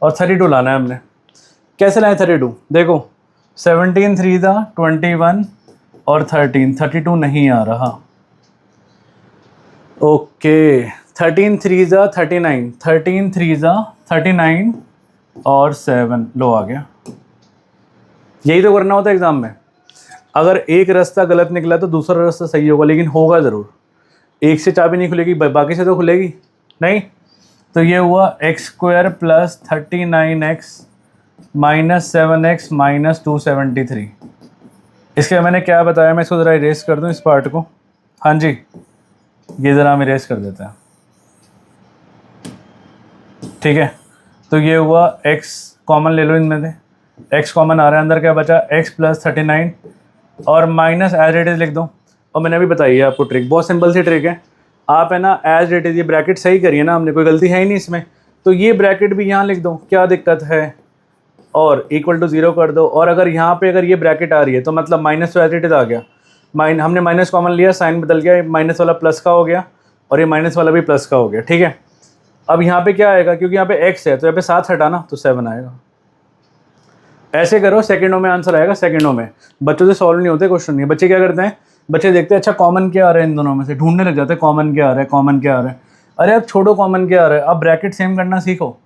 और 32 लाना है हमने। कैसे लाए 32, देखो 17 3 ज़ा 21 और 13, 32 नहीं आ रहा। ओके 13 3 ज़ा 39, 13 3 ज़ा 39 और 7, लो आ गया। यही तो करना होता है एग्जाम में। अगर एक रास्ता गलत निकला तो दूसरा रास्ता सही होगा, लेकिन होगा ज़रूर। एक से चाबी नहीं खुलेगी, बाकी से तो खुलेगी नहीं। तो ये हुआ x square plus 39x minus 7x minus 273। इसके मैंने क्या बताया, मैं इसको ज़रा इरेज कर दूँ इस पार्ट को, हाँ जी, ये ज़रा हम इरेज कर देते हैं, ठीक है। तो ये हुआ x कॉमन ले लो इनमें से, x कॉमन आ रहा है, अंदर क्या बचा x प्लस 39 और माइनस एज इट इज़ लिख दो। और मैंने अभी बताई है आपको ट्रिक, बहुत सिंपल सी ट्रिक है। आप है ना एज इट इज़, ये ब्रैकेट सही करिए ना हमने, कोई गलती है ही नहीं इसमें, तो ये ब्रैकेट भी यहाँ लिख दो, क्या दिक्कत है, और इक्वल टू 0 कर दो। और अगर यहाँ पे अगर ये ब्रैकेट आ रही है तो मतलब माइनस तो एज इट इज़ आ गया, हमने माइनस कॉमन लिया, साइन बदल गया, माइनस वाला प्लस का हो गया और ये माइनस वाला भी प्लस का हो गया, ठीक है। अब यहाँ पे क्या आएगा, क्योंकि यहाँ पे x है तो यहाँ पे 7 हटाना तो 7 आएगा। ऐसे करो, सेकंडों में आंसर आएगा, सेकंडों में। बच्चों से सॉल्व नहीं होते क्वेश्चन, नहीं। बच्चे क्या करते हैं, बच्चे देखते हैं अच्छा कॉमन क्या आ रहा है इन दोनों में से, ढूंढने लग जाते हैं कॉमन क्या आ रहा है, कॉमन क्या आ रहा है। अरे अब छोड़ो कॉमन क्या आ रहा है, अब ब्रैकेट सेम करना सीखो,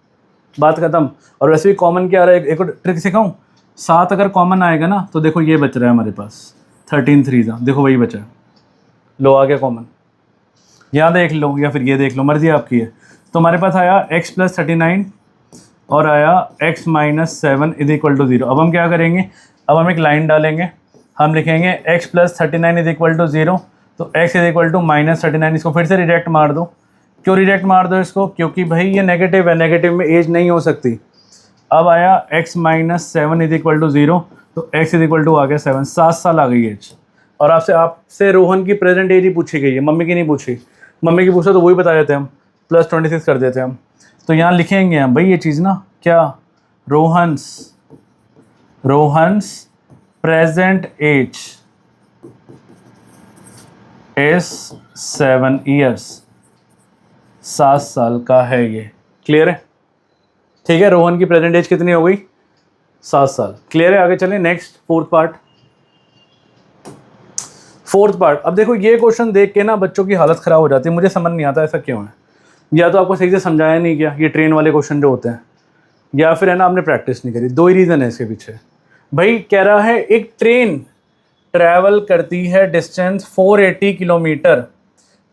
बात खत्म। और वैसे भी कॉमन क्या आ रहा है, एक ट्रिक सिखाऊं, 7 अगर कॉमन आएगा ना तो देखो ये बच रहा है हमारे पास 13 3 ज़ा, देखो वही बचा है, लो आ गया कॉमन, यहाँ देख लो या फिर ये देख लो, मर्जी आपकी है। तो हमारे पास आया x प्लस 39 और आया x minus 7 is equal to 0। अब हम क्या करेंगे, अब हम एक लाइन डालेंगे, हम लिखेंगे x plus 39 is equal to 0, तो x is equal to minus 39। इसको फिर से रिजेक्ट मार दो। क्यों रिजेक्ट मार दो इसको, क्योंकि भाई ये नेगेटिव है, नेगेटिव में एज नहीं हो सकती। अब आया x minus 7 is equal to 0, तो x इज इक्वल टू आ गया 7, 7 साल आ गई एज। और आपसे रोहन की प्रेजेंट एज ही पूछी गई है, मम्मी की नहीं पूछी। मम्मी की पूछो तो वही बता देते हम, प्लस 26 कर देते हम। तो यहाँ लिखेंगे हम भाई ये चीज़ ना, क्या, Rohan's present age is 7 years, 7 साल का है ये, क्लियर है, ठीक है। रोहन की प्रेजेंट एज कितनी हो गई, 7 साल, क्लियर है। आगे चलें, नेक्स्ट फोर्थ पार्ट। अब देखो ये क्वेश्चन देख के ना बच्चों की हालत ख़राब हो जाती है, मुझे समझ नहीं आता ऐसा क्यों है। या तो आपको सही से समझाया नहीं गया, ये ट्रेन वाले क्वेश्चन जो होते हैं, या फिर है ना आपने प्रैक्टिस नहीं करी, दो ही रीज़न है इसके पीछे। भाई कह रहा है एक ट्रेन ट्रैवल करती है डिस्टेंस 480 किलोमीटर,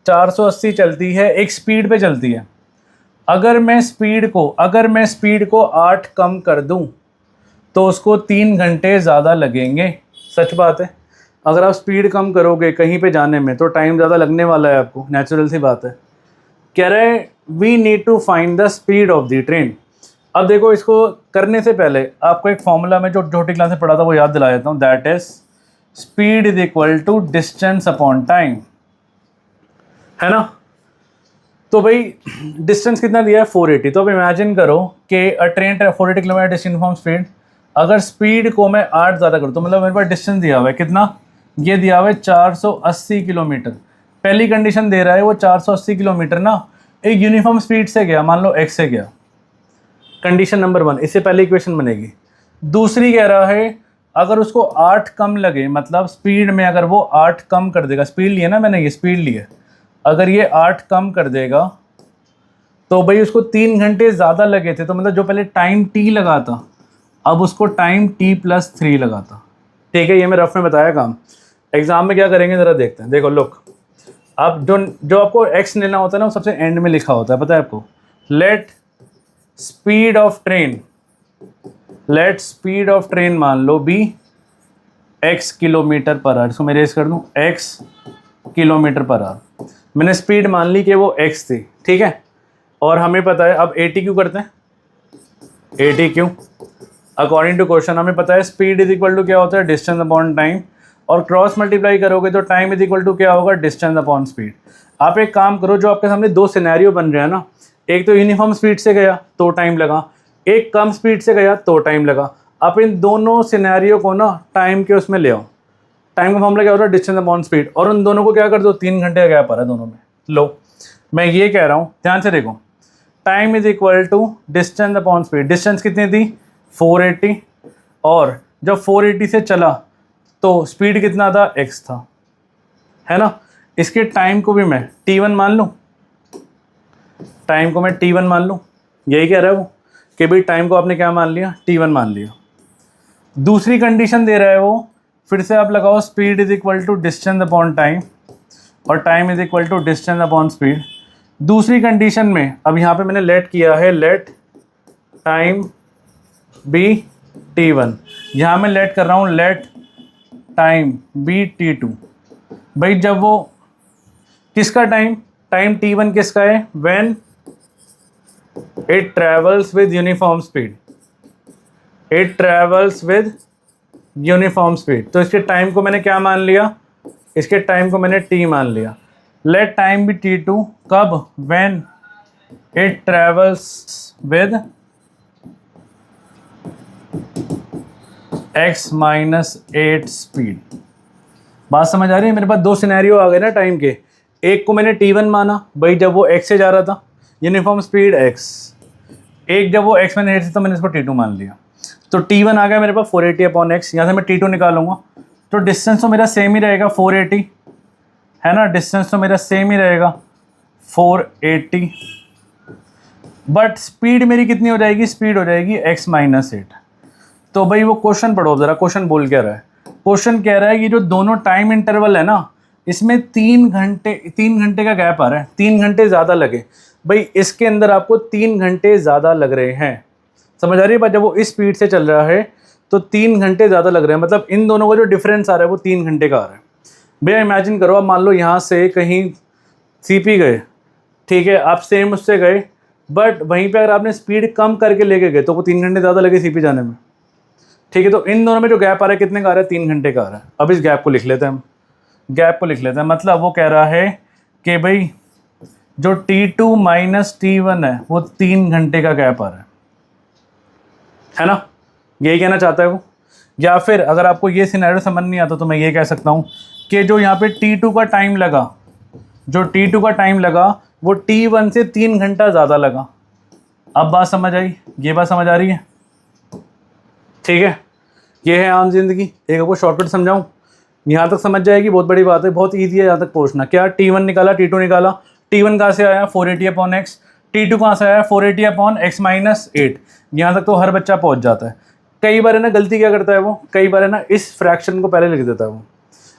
480 चलती है, एक स्पीड पे चलती है। अगर मैं स्पीड को 8 कम कर दूं तो उसको 3 घंटे ज़्यादा लगेंगे। सच बात है, अगर आप स्पीड कम करोगे कहीं पे जाने में तो टाइम ज़्यादा लगने वाला है आपको, नेचुरल सी बात है। कह रहे हैं we need to find the speed of the train. अब देखो इसको करने से पहले आपको एक फॉर्मूला में जो छोटी क्लास में पढ़ा था वो याद दिला देता हूँ, that is speed is equal to distance upon time, है ना। तो भाई डिस्टेंस कितना दिया है 480, तो अब इमेजिन करो कि अ train 480 kilometre distance from speed, अगर स्पीड को मैं 8 ज़्यादा करूँ तो मतलब मेरे पास डिस्टेंस दिया हुआ है कितना, ये दिया हुआ है 480 किलोमीटर। पहली कंडीशन दे रहा है वो 480 किलोमीटर ना एक यूनिफॉर्म स्पीड से गया, मान लो x से गया, कंडीशन नंबर 1, इससे पहले इक्वेशन बनेगी। दूसरी कह रहा है अगर उसको 8 कम लगे, मतलब स्पीड में अगर वो 8 कम कर देगा, स्पीड ली है ना मैंने, ये स्पीड ली है, अगर ये 8 कम कर देगा तो भाई उसको 3 घंटे ज़्यादा लगे थे, तो मतलब जो पहले टाइम t लगा था अब उसको टाइम t+3 लगा था। ठीक है, ये मैं रफ में बताया काम। एग्जाम में क्या करेंगे ज़रा देखते हैं। देखो लुक, अब जो आपको x लेना होता है ना वो सबसे एंड में लिखा होता है, पता है आपको। लेट स्पीड ऑफ ट्रेन मान लो be x kilometre per hour, इसको मैं रेस कर दूं x किलोमीटर पर आवर। मैंने स्पीड मान ली कि वो x थी, ठीक है। और हमें पता है, अब AT क्यों करते हैं, AT क्यों, अकॉर्डिंग टू क्वेश्चन हमें पता है स्पीड इज इक्वल टू क्या होता है, डिस्टेंस अपॉन टाइम, और क्रॉस मल्टीप्लाई करोगे तो टाइम इज इक्वल टू क्या होगा, डिस्टेंस अपॉन स्पीड। आप एक काम करो, जो आपके सामने दो सिनेरियो बन रहे हैं ना, एक तो यूनिफॉर्म स्पीड से गया तो टाइम लगा, एक कम स्पीड से गया तो टाइम लगा। आप इन दोनों सिनेरियो को ना टाइम के उसमें ले आओ। टाइम का फॉर्मूला क्या होता है, डिस्टेंस अपॉन स्पीड, और उन दोनों को क्या कर दो, 3 घंटे का गैप आ रहा है दोनों में। लो मैं ये कह रहा हूँ, ध्यान से देखो, time is equal to distance upon speed. Distance कितनी थी, 480, और जब 480 से चला तो स्पीड कितना था, x था, है ना। इसके टाइम को भी मैं t1 मान लूँ, टाइम को मैं t1 मान लूँ, यही कह रहा है वो कि भाई टाइम को आपने क्या मान लिया, t1 मान लिया। दूसरी कंडीशन दे रहा है वो, फिर से आप लगाओ speed is equal to distance upon time, और time is equal to distance upon speed. दूसरी कंडीशन में अब यहाँ पे मैंने लेट किया है, लेट टाइम बी t1, यहाँ मैं लेट कर रहा हूँ लेट टाइम बी t2। भाई जब वो किसका टाइम t1 किसका है, when it travels with uniform speed, it travels with uniform speed. तो इसके टाइम को मैंने क्या मान लिया, इसके टाइम को मैंने t मान लिया। लेट टाइम बी t2 कब, when it travels with x-8 speed. बात समझ आ रही है, मेरे पास दो सिनेरियो आ गए ना टाइम के। एक को मैंने t1 माना, भाई जब वो x से जा रहा था, यूनिफॉर्म स्पीड x। एक जब वो x मैंने 8 से, तो मैंने इसको t2 मान लिया। तो t1 आ गया मेरे पास 480/x, यहाँ से मैं t2 निकालूंगा तो डिस्टेंस तो मेरा सेम ही रहेगा 480, है ना, डिस्टेंस तो मेरा सेम ही रहेगा 480, बट स्पीड मेरी कितनी हो जाएगी, स्पीड हो जाएगी x-8। तो भाई वो क्वेश्चन पढ़ो ज़रा, क्वेश्चन बोल क्या रहा है। क्वेश्चन कह रहा है कि जो दोनों टाइम इंटरवल है ना, इसमें 3 घंटे का गैप आ रहा है, 3 घंटे ज़्यादा लगे। भाई इसके अंदर आपको 3 घंटे ज़्यादा लग रहे हैं, समझ आ रही है बात। जब वो इस स्पीड से चल रहा है तो 3 घंटे ज़्यादा लग रहे हैं, मतलब इन दोनों का जो डिफरेंस आ रहा है वो 3 घंटे का आ रहा है। भैया इमेजिन करो, आप मान लो यहाँ से कहीं सीपी गए, ठीक है, आप सेम उससे गए, बट वहीं पे अगर आपने स्पीड कम करके लेके गए तो वो 3 घंटे ज़्यादा लगे सीपी जाने में, ठीक है। तो इन दोनों में जो गैप आ रहा है कितने का आ रहा है, 3 घंटे का आ रहा है। अब इस गैप को लिख लेते हैं हम, गैप को लिख लेते हैं। मतलब वो कह रहा है कि भाई जो t2 - t1 है वो 3 घंटे का गैप आ रहा है ना, यही कहना चाहता है वो। या फिर अगर आपको ये सिनेरियो समझ नहीं आता तो मैं ये कह सकता हूँ कि जो यहाँ पे t2 का टाइम लगा, जो t2 का टाइम लगा वो t1 से 3 घंटा ज़्यादा लगा। अब बात समझ आई, ये बात समझ आ रही है, ठीक है। ये है आम जिंदगी। एक आपको शॉर्टकट समझाऊं, यहाँ तक समझ जाएगी, बहुत बड़ी बात है, बहुत इजी है यहाँ तक पहुँचना। क्या t1 निकाला, t2 निकाला, t1 कहाँ से आया 480/x, t2 कहाँ से आया 480/x-8। यहाँ तक तो हर बच्चा पहुँच जाता है। कई बार है ना गलती क्या करता है वो, कई बार है ना इस फ्रैक्शन को पहले लिख देता है वो।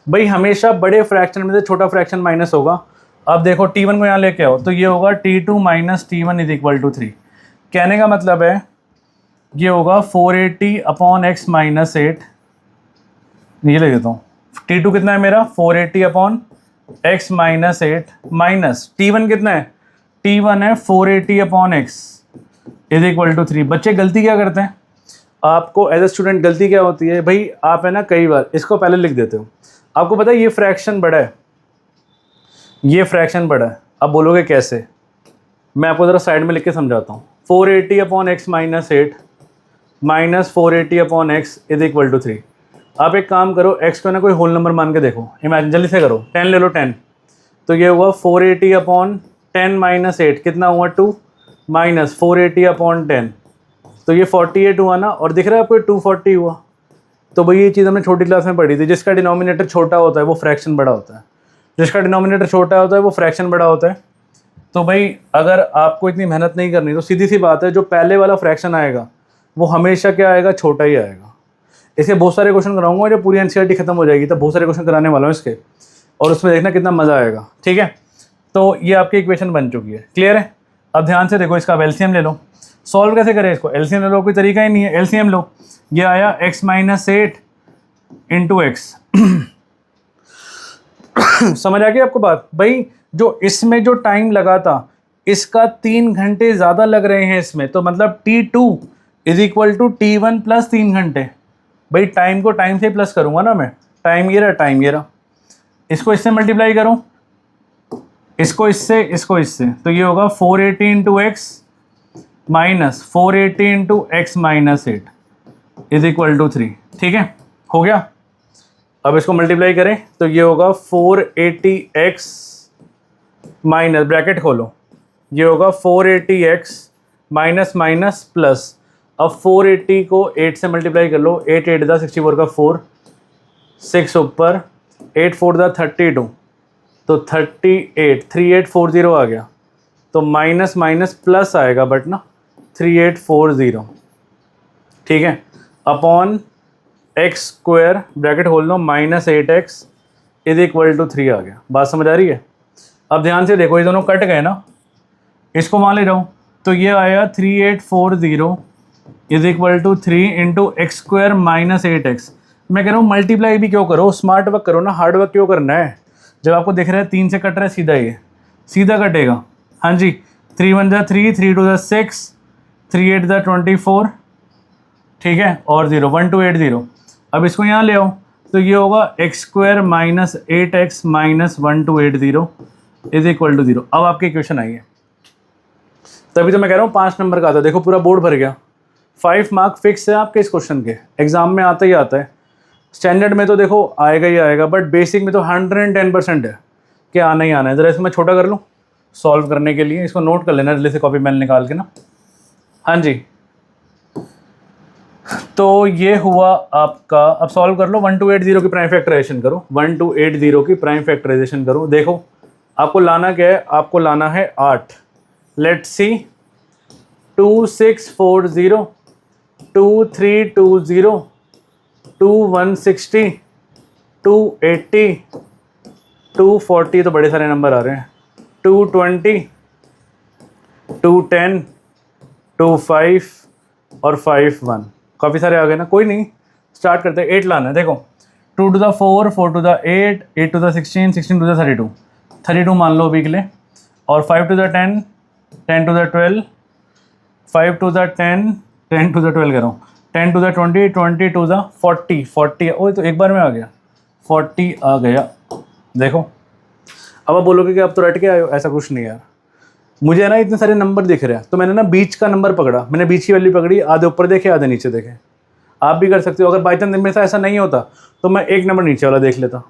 भाई हमेशा बड़े फ्रैक्शन में से छोटा फ्रैक्शन माइनस होगा। अब देखो t1 को यहाँ लेके आओ तो ये होगा t2 - t1 = 3। कहने का मतलब है ये होगा 480/x-8, ये ले देता हूँ। t2 कितना है मेरा 480/x-8 माइनस t1 कितना है, t1 है 480/x = 3। बच्चे गलती क्या करते हैं, आपको एज ए स्टूडेंट गलती क्या होती है भाई, आप है ना कई बार इसको पहले लिख देते हो। आपको पता है ये फ्रैक्शन बड़ा है, ये फ्रैक्शन बड़ा है। अब बोलोगे कैसे, मैं आपको ज़रा साइड में लिख के समझाता हूँ। 480/x-8 minus 480 upon x is equal to 3। आप एक काम करो, x को ना कोई होल नंबर मान के देखो, इमेजिन जल्दी से करो, 10 ले लो 10, तो ये हुआ 480 अपॉन 10 माइनस 8 कितना हुआ 2, माइनस 480 अपॉन 10 तो ये 48 हुआ ना, और दिख रहा है आपको 240 हुआ। तो भाई ये चीज़ हमने छोटी क्लास में पढ़ी थी, जिसका डिनोमिनेटर छोटा होता है वो फ्रैक्शन बड़ा होता है, जिसका डिनोमिनेटर छोटा होता है वो फ्रैक्शन बड़ा होता है। तो भाई अगर आपको इतनी मेहनत नहीं करनी तो सीधी सी बात है, जो पहले वाला फ्रैक्शन आएगा वो हमेशा क्या आएगा, छोटा ही आएगा। इसके बहुत सारे क्वेश्चन कराऊंगा, जब पूरी एनसीईआरटी खत्म हो जाएगी तब बहुत सारे क्वेश्चन कराने वाला हूँ इसके, और उसमें देखना कितना मज़ा आएगा। ठीक है, तो ये आपकी इक्वेशन बन चुकी है, क्लियर है। अब ध्यान से देखो, इसका अब एलसीएम ले लो। सॉल्व कैसे करें इसको, एलसीएम ले लो, कोई तरीका ही नहीं है, एलसीएम लो। ये आया x माइनस 8 इंटू एक्स समझ आ गई आपको बात। भाई जो इसमें जो टाइम लगा था इसका 3 घंटे ज़्यादा लग रहे हैं इसमें, तो मतलब T2 is equal to T1 plus 3 घंटे। भाई टाइम को टाइम से प्लस करूँगा ना मैं, टाइम ये रहा, टाइम ये रहा, इसको इससे मल्टीप्लाई करूँ, इसको इससे, इसको इससे, तो ये होगा 480 into x minus 480 into x minus 8 is equal to 3। ठीक है, हो गया। अब इसको मल्टीप्लाई करें तो ये होगा 480x माइनस, ब्रैकेट खोलो, ये होगा 480x माइनस माइनस प्लस। अब 480 को 8 से मल्टीप्लाई कर लो, 8 8 दा 64 का 4, 6 ऊपर 8 4 दा 32, तो 38 3840 आ गया, तो माइनस माइनस प्लस आएगा बट ना 3840। ठीक है, अपॉन एक्स स्क्वायर ब्रैकेट खोल लो minus 8x is equal to 3 आ गया। बात समझ आ रही है। अब ध्यान से देखो, ये दोनों कट गए ना, इसको मान ले रहा हूँ, तो ये आया 3840 is equal to 3 into x square minus 8x। मैं कह रहा हूँ मल्टीप्लाई भी क्यों करो, स्मार्ट वर्क करो ना, हार्ड वर्क क्यों करना है। जब आपको दिख रहा है 3 से कट रहा है, सीधा ये सीधा कटेगा। हाँ जी, 3 1 जा 3, 3 2 जा 6, 3 8 जा 24, ठीक है, और 0 1 2 8 0। अब इसको यहाँ ले आओ, तो ये होगा x square minus 8x minus 1280 is equal to 0। अब आपकी इक्वेशन आई है, तभी तो मैं कह रहा हूँ 5 नंबर का आता है। देखो पूरा बोर्ड भर गया, 5 मार्क फिक्स है आपके इस क्वेश्चन के, एग्जाम में आता ही आता है। स्टैंडर्ड में तो देखो आएगा ही आएगा, बट बेसिक में तो 110% है कि आना ही आना है। ज़रा इसको मैं छोटा कर लूँ सॉल्व करने के लिए, इसको नोट कर लेना जल्दी से कॉपी पेन निकाल के ना। हाँ जी, तो ये हुआ आपका। अब सॉल्व कर लो, 1280 की प्राइम फैक्टराइजेशन करो, 1280 की प्राइम फैक्टराइजेशन करो। देखो आपको लाना क्या है, आपको लाना है 8। लेट्स सी, 2640, 2320, 2160, 280, 240, तो बड़े सारे नंबर आ रहे हैं, 220, 210, 25 और 51, काफ़ी सारे आ गए ना। कोई नहीं, स्टार्ट करते हैं। 8 लाना है। देखो 2 to the 4, 4 to the 8, 8 to the 16, 16 to the 32, 32 मान लो अभी के लिए, और 5 to the 10, 10 to the 12, 5 to the 10, 10 to the 12 करो, 10 to the 20, 20 to the 40, 40, ओए तो एक बार में आ गया, 40 आ गया। देखो अब आप बोलोगे कि अब तो रट के आए हो, ऐसा कुछ नहीं यार। मुझे ना इतने सारे नंबर दिख रहे हैं, तो मैंने ना बीच का नंबर पकड़ा, मैंने बीच की वैल्यू पकड़ी, आधे ऊपर देखे आधे नीचे देखे। आप भी कर सकते हो, अगर बाई चांस मेरे से ऐसा नहीं होता तो मैं एक नंबर नीचे वाला देख लेता।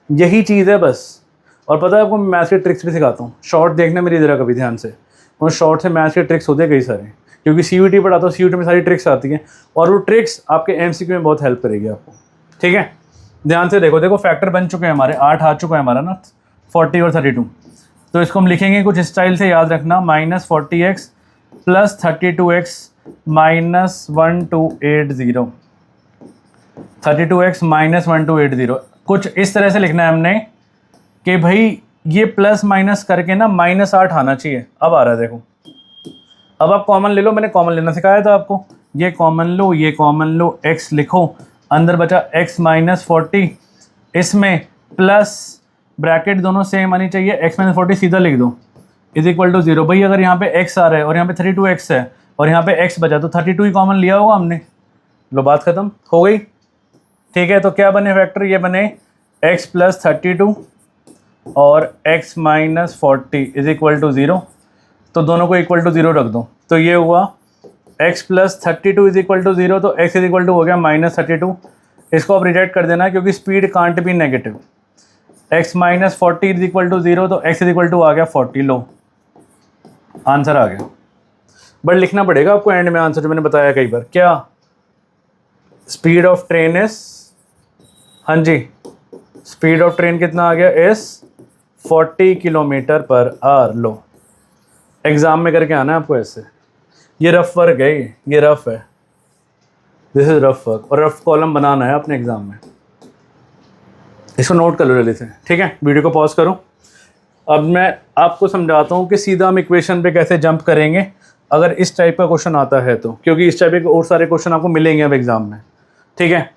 यही चीज़ है बस। और पता है आपको, मैं मैथ्स के ट्रिक्स भी सिखाता हूँ, शॉर्ट देखना मेरी ज़रा कभी ध्यान से। और शॉर्ट से मैथ्स के ट्रिक्स होते हैं कई सारे, क्योंकि CUT पढ़ाता हूँ, CUT में सारी ट्रिक्स आती हैं, और वो ट्रिक्स आपके MCQ में बहुत हेल्प करेगी आपको। ठीक है, ध्यान से देखो। देखो फैक्टर बन चुके हैं हमारे, 8 आ चुका है हमारा ना, 40 और 32। तो इसको हम लिखेंगे कुछ स्टाइल से, याद रखना, minus 40x plus 32x minus 1280, 32x minus 1280। कुछ इस तरह से लिखना है हमने कि भाई ये प्लस माइनस करके ना -8 आना चाहिए। अब आ रहा है देखो। अब आप कॉमन ले लो, मैंने कॉमन लेना सिखाया था आपको। ये कॉमन लो, ये कॉमन लो, x लिखो, अंदर बचा x माइनस 40, इसमें प्लस ब्रैकेट दोनों सेम आनी चाहिए, x माइनस 40 सीधा लिख दो, इज इक्वल टू 0। भाई अगर यहाँ पे x आ रहा है और यहाँ पे 32x है और यहाँ पे x बचा, तो 32 ही कॉमन लिया होगा हमने। लो बात खत्म हो गई। ठीक है, तो क्या बने फैक्टर, ये बने x प्लस 32 और x minus 40 is equal to 0। तो दोनों को इक्वल टू 0 रख दो, तो ये हुआ x plus 32 is equal to 0, तो x इज इक्वल टू हो गया -32। इसको आप रिजेक्ट कर देना क्योंकि speed can't be negative. x minus 40 is equal to 0, तो x इज इक्वल टू आ गया 40। लो आंसर आ गया, बट लिखना पड़ेगा आपको एंड में आंसर, जो मैंने बताया कई बार। क्या स्पीड ऑफ ट्रेन इज, हाँ जी, स्पीड ऑफ ट्रेन कितना आ गया इस 40 kilometre per our. Low exam में करके आना है आपको ऐसे। ये रफ वर्क है, ये रफ है, दिस इज रफ वर्क, और रफ कॉलम बनाना है अपने एग्जाम में। इसको नोट कर लो जल्दी से, ठीक है। वीडियो को पॉज करो। अब मैं आपको समझाता हूँ कि सीधा हम इक्वेशन पे कैसे जंप करेंगे अगर इस टाइप का क्वेश्चन आता है तो, क्योंकि इस टाइप के और सारे क्वेश्चन आपको मिलेंगे अब एग्जाम में, ठीक है।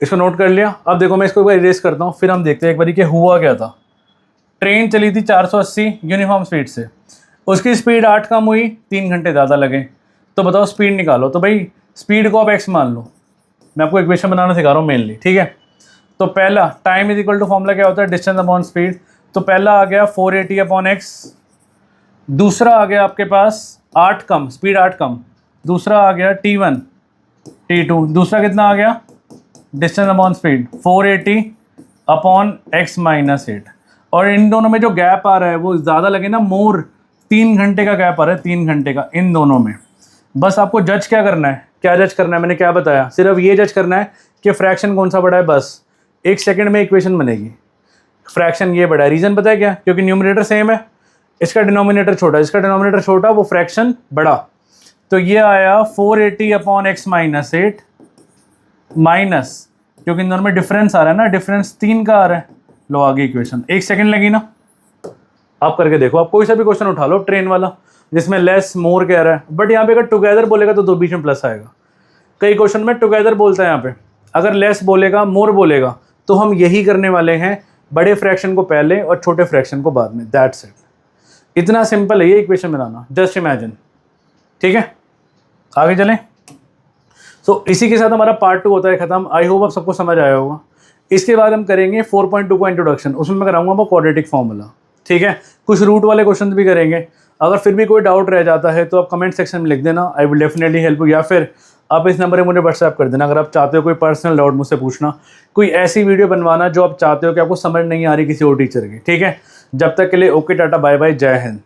इसको नोट कर लिया। अब देखो मैं इसको एक बार इरेज करता हूँ, फिर हम देखते हैं एक बार कि हुआ क्या था। ट्रेन चली थी 480 यूनिफॉर्म स्पीड से, उसकी स्पीड 8 कम हुई, 3 घंटे ज़्यादा लगे। तो बताओ स्पीड निकालो। तो भाई स्पीड को आप x मान लो, मैं आपको इक्वेशन बनाना सिखा रहा हूँ मेनली, ठीक है। तो पहला time is equal to formula क्या होता है, डिस्टेंस अपॉन स्पीड। तो पहला आ गया 480 अपॉन x, दूसरा आ गया आपके पास 8 कम, स्पीड 8 कम, दूसरा आ गया T1 T2, दूसरा कितना आ गया distance upon speed 480 upon x minus 8। और इन दोनों में जो गैप आ रहा है वो ज़्यादा लगे ना, मोर 3 घंटे का गैप आ रहा है, 3 घंटे का इन दोनों में। बस आपको जज क्या करना है, क्या जज करना है, मैंने क्या बताया, सिर्फ ये जज करना है कि फ्रैक्शन कौन सा बड़ा है। बस 1 सेकंड में इक्वेशन बनेगी, फ्रैक्शन ये बड़ा है। रीज़न पता है क्या, क्योंकि न्यूमरेटर सेम है, इसका डिनोमिनेटर छोटा है, इसका डिनोमिनेटर छोटा, वो फ्रैक्शन बड़ा। तो ये आया 480 अपॉन एक्स माइनस 8 माइनस, क्योंकि इन दोनों में डिफरेंस आ रहा है ना, डिफरेंस 3 का आ रहा है। लो आगे इक्वेशन, 1 सेकंड लगी ना। आप करके देखो, आप कोई सा भी क्वेश्चन उठा लो ट्रेन वाला जिसमें लेस मोर कह रहा है, बट यहाँ पे अगर टुगेदर बोलेगा तो दो बीच में प्लस आएगा। कई क्वेश्चन में टुगेदर बोलता है यहाँ पे, अगर लेस बोलेगा मोर बोलेगा तो हम यही करने वाले हैं, बड़े फ्रैक्शन को पहले और छोटे फ्रैक्शन को बाद में। दैट्स इट, इतना सिंपल है ये इक्वेशन बनाना, जस्ट इमेजिन, ठीक है। आगे चलें। तो इसी के साथ हमारा पार्ट 2 होता है खत्म। आई होप आप सबको समझ आया होगा। इसके बाद हम करेंगे 4.2 का इंट्रोडक्शन, उसमें मैं कराऊंगा वो क्वाड्रेटिक फॉर्मूला, ठीक है। कुछ रूट वाले क्वेश्चन भी करेंगे। अगर फिर भी कोई डाउट रह जाता है तो आप कमेंट सेक्शन में लिख देना, I will definitely help you, या फिर आप इस नंबर पे मुझे व्हाट्सएप कर देना अगर आप चाहते हो कोई पर्सनल डाउट मुझसे पूछना, कोई ऐसी वीडियो बनवाना जो आप चाहते हो कि आपको समझ नहीं आ रही किसी और टीचर की, ठीक है। जब तक के लिए ओके, टाटा, बाय बाय, जय हिंद।